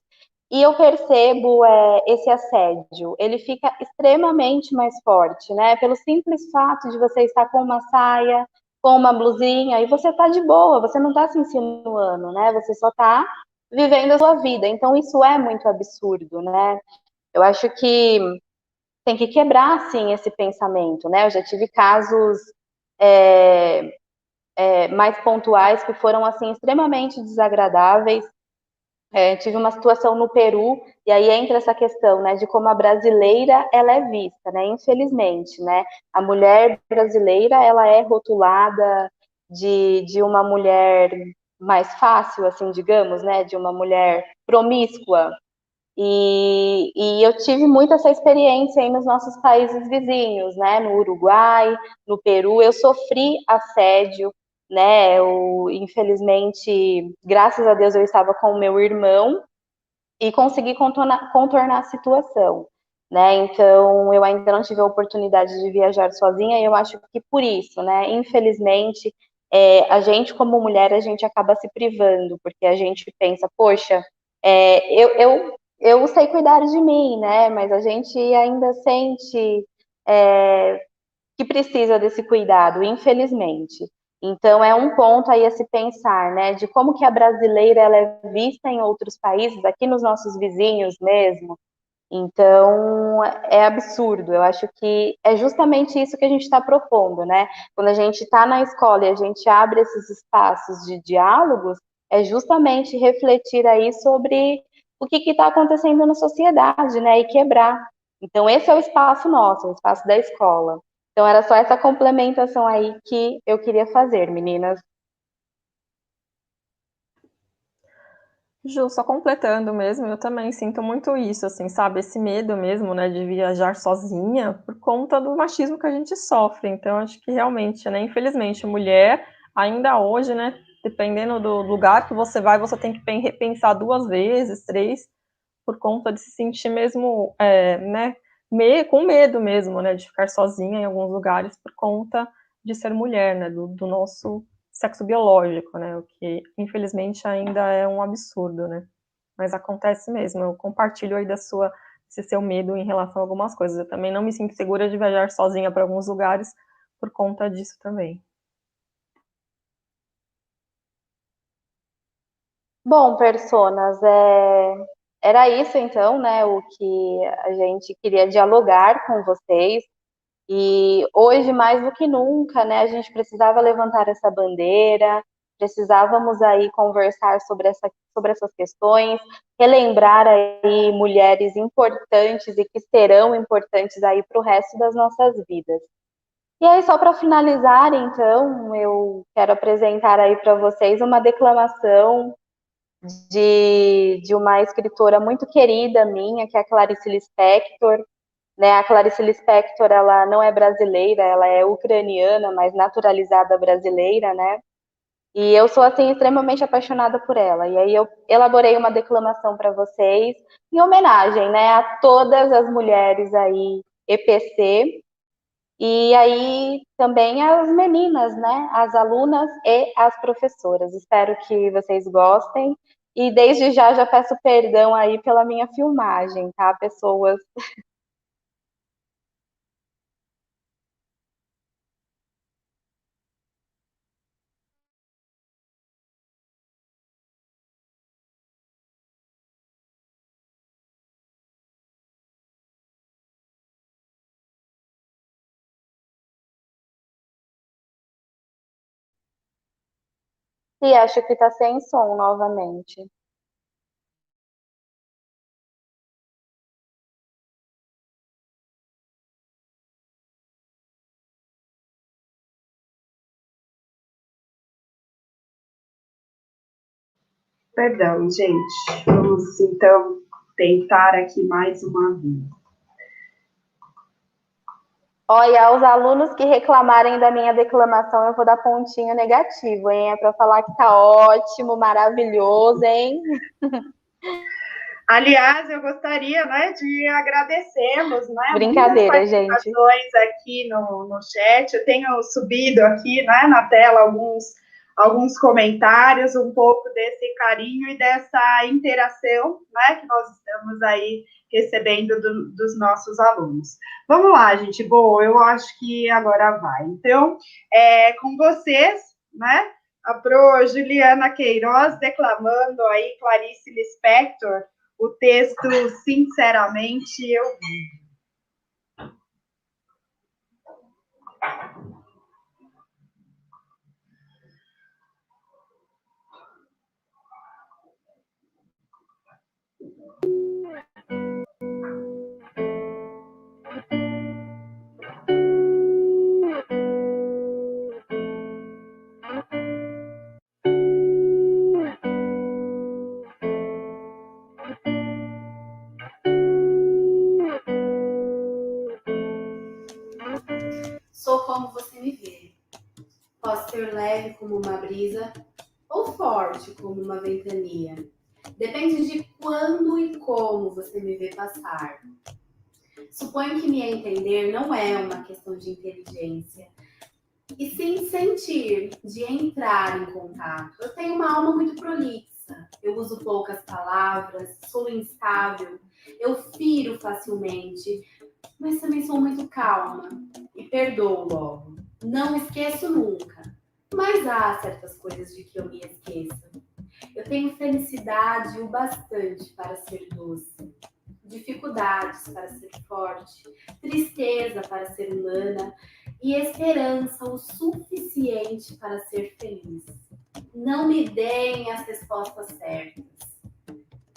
E eu percebo esse assédio, ele fica extremamente mais forte, né? Pelo simples fato de você estar com uma saia, com uma blusinha, e você tá de boa, você não tá se insinuando, né? Você só tá vivendo a sua vida. Então isso é muito absurdo, né? Eu acho que tem que quebrar, assim, esse pensamento, né? Eu já tive casos mais pontuais que foram, assim, extremamente desagradáveis. Tive uma situação no Peru, e aí entra essa questão, né, de como a brasileira, ela é vista, né, infelizmente, né, a mulher brasileira, ela é rotulada de uma mulher mais fácil, assim, digamos, né, de uma mulher promíscua, e eu tive muito essa experiência aí nos nossos países vizinhos, né? No Uruguai, no Peru, eu sofri assédio, né? Infelizmente, graças a Deus, eu estava com o meu irmão e consegui contornar a situação, né? Então, eu ainda não tive a oportunidade de viajar sozinha e eu acho que por isso, né? Infelizmente, a gente como mulher, a gente acaba se privando, porque a gente pensa, poxa, eu sei cuidar de mim, né? Mas a gente ainda sente que precisa desse cuidado, infelizmente. Então é um ponto aí a se pensar, né? De como que a brasileira ela é vista em outros países, aqui nos nossos vizinhos mesmo. Então é absurdo. Eu acho que é justamente isso que a gente está propondo, né? Quando a gente está na escola e a gente abre esses espaços de diálogos, é justamente refletir aí sobre o que está acontecendo na sociedade, né? E quebrar. Então, esse é o espaço nosso, o espaço da escola. Então, era só essa complementação aí que eu queria fazer, meninas.
Ju, só completando mesmo, eu também sinto muito isso, assim, sabe? Esse medo mesmo, né, de viajar sozinha por conta do machismo que a gente sofre. Então, acho que realmente, né, infelizmente, mulher, ainda hoje, né, dependendo do lugar que você vai, você tem que repensar 2 vezes, 3, por conta de se sentir mesmo, né, com medo mesmo, né, de ficar sozinha em alguns lugares por conta de ser mulher, né, do nosso sexo biológico, né, o que infelizmente ainda é um absurdo, né, mas acontece mesmo. Eu compartilho aí desse seu medo em relação a algumas coisas. Eu também não me sinto segura de viajar sozinha para alguns lugares por conta disso também.
Bom, personas, era isso então, né? O que a gente queria dialogar com vocês. E hoje, mais do que nunca, né, a gente precisava levantar essa bandeira, precisávamos aí conversar sobre essas questões, relembrar aí mulheres importantes e que serão importantes aí para o resto das nossas vidas. E aí, só para finalizar, então, eu quero apresentar aí para vocês uma declamação de uma escritora muito querida minha, que é a Clarice Lispector. Né? A Clarice Lispector, ela não é brasileira, ela é ucraniana, mas naturalizada brasileira, né? E eu sou, assim, extremamente apaixonada por ela. E aí eu elaborei uma declamação para vocês, em homenagem, né, a todas as mulheres aí, EPC, e aí também as meninas, né, as alunas e as professoras. Espero que vocês gostem. E desde já peço perdão aí pela minha filmagem, tá, pessoas? E acho que tá sem som novamente.
Perdão, gente. Vamos, então, tentar aqui mais uma vez.
Olha, aos alunos que reclamarem da minha declamação, eu vou dar pontinho negativo, hein? É para falar que tá ótimo, maravilhoso, hein?
Aliás, eu gostaria, né, de agradecermos, né,
Brincadeira, gente.
participações aqui no chat. Eu tenho subido aqui, né, na tela alguns comentários, um pouco desse carinho e dessa interação, né, que nós estamos aí recebendo dos nossos alunos. Vamos lá, gente. Bom, eu acho que agora vai. Então, com vocês, né, a Pro Juliana Queiroz declamando aí Clarice Lispector, o texto Sinceramente Eu Vivo.
Sou como você me vê. Posso ser leve como uma brisa ou forte como uma ventania. Depende de quando e como você me vê passar. Suponho que me entender não é uma questão de inteligência, e sim sentir, de entrar em contato. Eu tenho uma alma muito prolixa, eu uso poucas palavras, sou instável, eu firo facilmente, mas também sou muito calma e perdoo logo. Não esqueço nunca, mas há certas coisas de que eu me esqueço. Eu tenho felicidade o bastante para ser doce, dificuldades para ser forte, tristeza para ser humana e esperança o suficiente para ser feliz. Não me deem as respostas certas,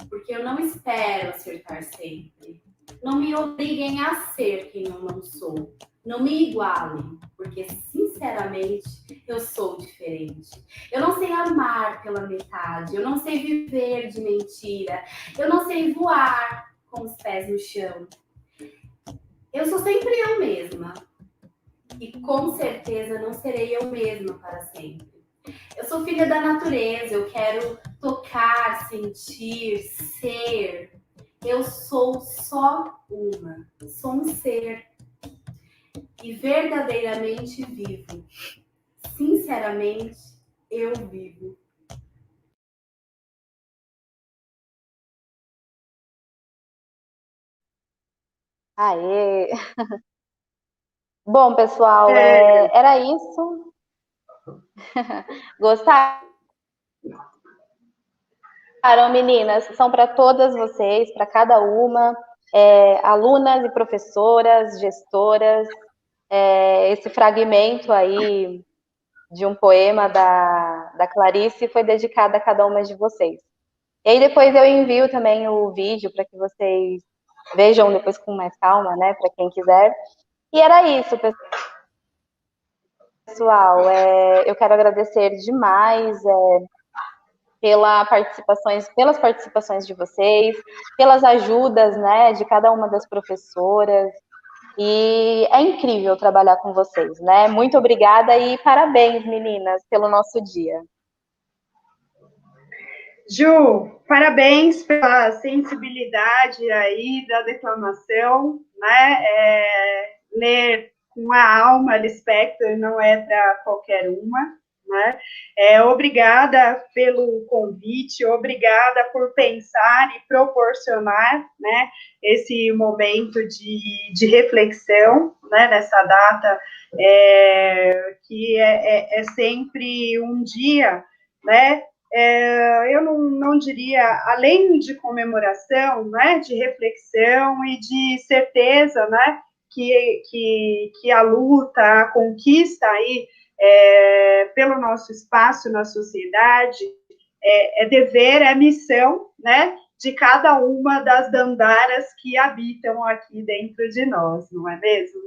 porque eu não espero acertar sempre. Não me obriguem a ser quem eu não sou. Não me igualem, porque, sinceramente, eu sou diferente. Eu não sei amar pela metade, eu não sei viver de mentira, eu não sei voar com os pés no chão. Eu sou sempre eu mesma. E com certeza não serei eu mesma para sempre. Eu sou filha da natureza, eu quero tocar, sentir, ser. Eu sou só uma, sou um ser. E verdadeiramente vivo. Sinceramente, eu vivo.
Aê! Bom, pessoal, era isso. Gostaram, meninas? São para todas vocês, para cada uma, alunas e professoras, gestoras. Esse fragmento aí de um poema da Clarice foi dedicado a cada uma de vocês. E aí depois eu envio também o vídeo para que vocês vejam depois com mais calma, né, para quem quiser. E era isso, pessoal. pessoal, eu quero agradecer demais pelas participações de vocês, pelas ajudas, né, de cada uma das professoras. E é incrível trabalhar com vocês, né? Muito obrigada e parabéns, meninas, pelo nosso dia.
Ju, parabéns pela sensibilidade aí da declamação, né? Ler com a alma Lispector não é para qualquer uma, né? Obrigada pelo convite, obrigada por pensar e proporcionar, né, esse momento de reflexão, né, nessa data, que é sempre um dia, né? Eu não diria, além de comemoração, né, de reflexão e de certeza, né, que a luta, a conquista aí pelo nosso espaço na sociedade é dever, é missão, né, de cada uma das dandaras que habitam aqui dentro de nós, não é mesmo?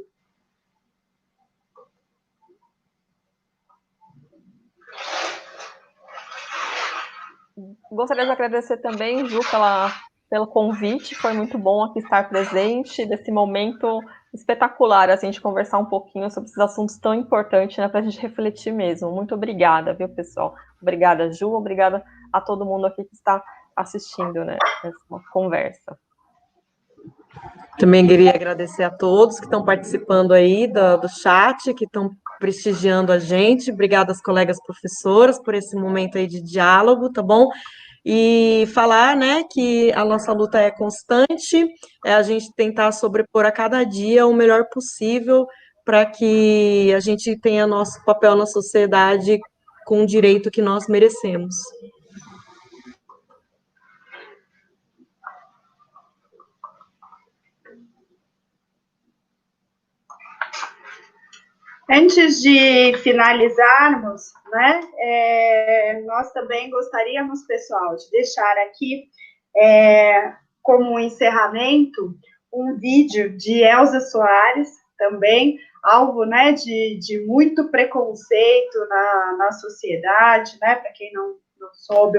Gostaria de agradecer também, Ju, pelo convite, foi muito bom aqui estar presente desse momento espetacular, assim, de conversar um pouquinho sobre esses assuntos tão importantes, né, para a gente refletir mesmo. Muito obrigada, viu, pessoal? Obrigada, Ju, obrigada a todo mundo aqui que está assistindo, né, essa conversa.
Também queria agradecer a todos que estão participando aí do chat, que estão prestigiando a gente. Obrigada às colegas professoras por esse momento aí de diálogo, tá bom? E falar, né, que a nossa luta é constante, é a gente tentar sobrepor a cada dia o melhor possível para que a gente tenha nosso papel na sociedade com o direito que nós merecemos.
Antes de finalizarmos, né, nós também gostaríamos, pessoal, de deixar aqui, como um encerramento, um vídeo de Elza Soares, também, alvo, né, de muito preconceito na sociedade, né, para quem não soube,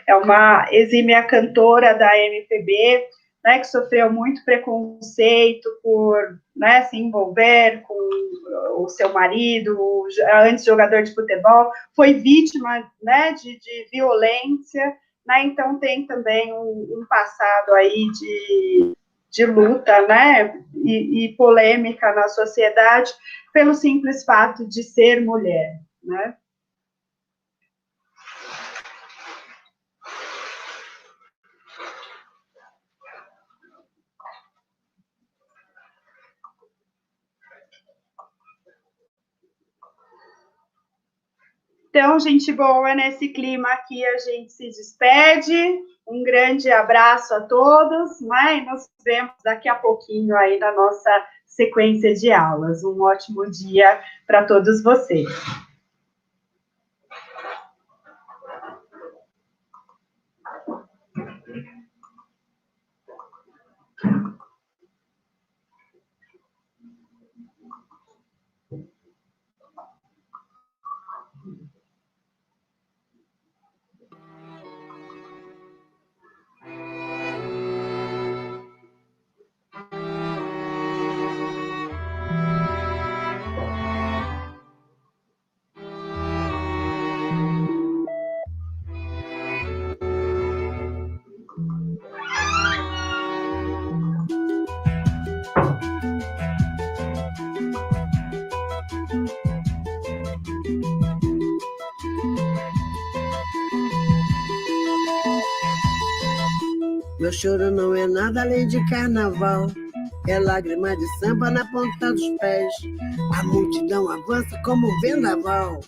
é uma exímia cantora da MPB, né, que sofreu muito preconceito por, né, se envolver com o seu marido, antes jogador de futebol, foi vítima, né, de violência, né, então tem também um passado aí de luta, né, e polêmica na sociedade, pelo simples fato de ser mulher, né. Então, gente boa, nesse clima aqui a gente se despede. Um grande abraço a todos, né? E nos vemos daqui a pouquinho aí na nossa sequência de aulas. Um ótimo dia para todos vocês.
Meu choro não é nada além de carnaval, é lágrima de samba na ponta dos pés. A multidão avança como um vendaval,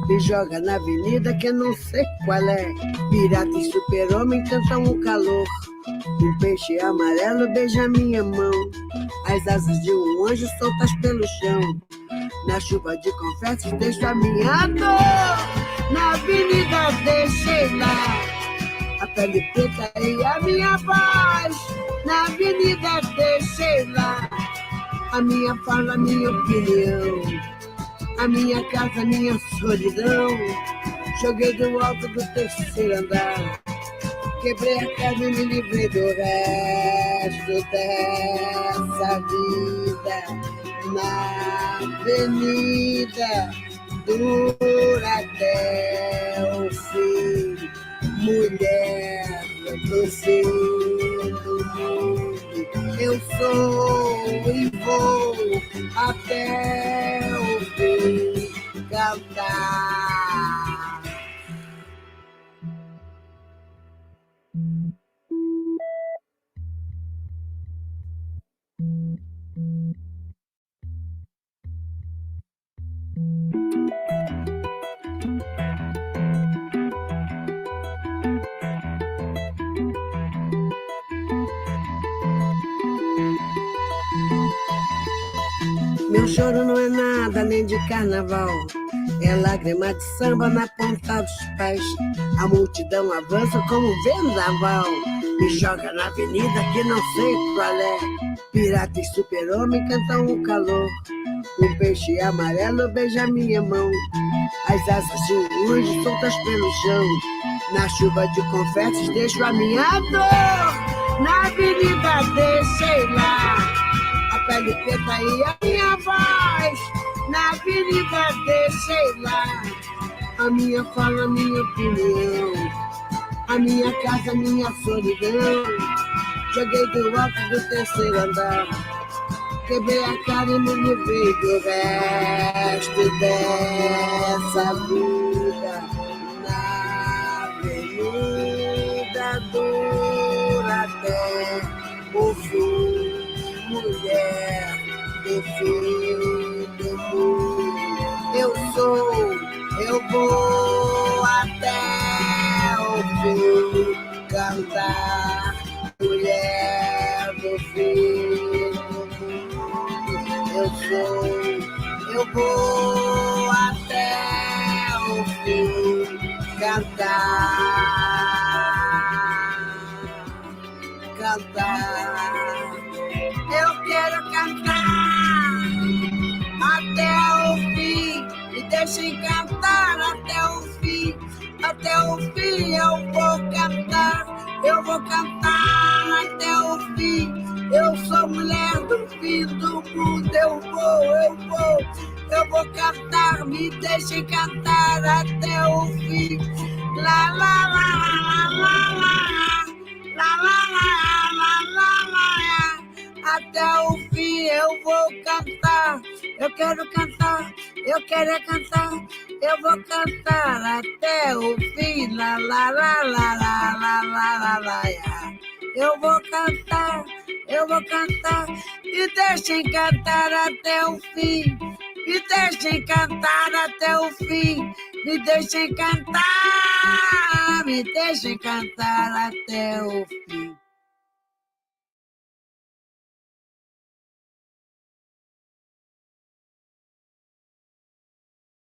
me joga na avenida que eu não sei qual é. Pirata e super-homem cantam o calor, um peixe amarelo beija minha mão, as asas de um anjo soltas pelo chão. Na chuva de confetes deixo a minha dor, na avenida deixei lá a pele preta e a minha voz, na avenida deixei lá a minha fala, a minha opinião. A minha casa, minha solidão. Joguei do alto do terceiro andar. Quebrei a casa e me livrei do resto dessa vida. Na avenida, dura até o fim. Mulher do fim do mundo. Eu sou e vou até o fim cantar. Meu choro não é nada além de carnaval. É lágrima de samba na ponta dos pés. A multidão avança como um vendaval. Me joga na avenida que não sei qual é. Pirata e super-homem cantam o calor. Um peixe amarelo beija minha mão. As asas de um anjo soltas pelo chão. Na chuva de confetes deixo a minha dor. Na avenida deixei lá a pele preta e a minha voz. Na avenida deixei lá a minha fala, a minha opinião. A minha casa, a minha solidão. Joguei do alto do terceiro andar. Quebrei a cara e me livrei do resto dessa vida. Na avenida dura até o fim. Mulher do fim do mundo. Eu sou, eu vou até o fim cantar. Mulher do fim do mundo. Eu sou, eu vou até o fim cantar. Cantar. Eu quero cantar até o fim. Me deixem cantar até o fim. Até o fim eu vou cantar. Eu vou cantar até o fim. Eu sou mulher do fim do mundo. Eu vou cantar. Me deixem cantar até o fim. La la la la la la. La la la la la la. Até o fim eu vou cantar. Eu quero cantar, eu quero é cantar. Eu vou cantar até o fim. La la la la la la la la la. Eu vou cantar, eu vou cantar. Me deixem cantar até o fim. Me deixem cantar até o fim. Me deixem cantar. Me deixem cantar até o fim.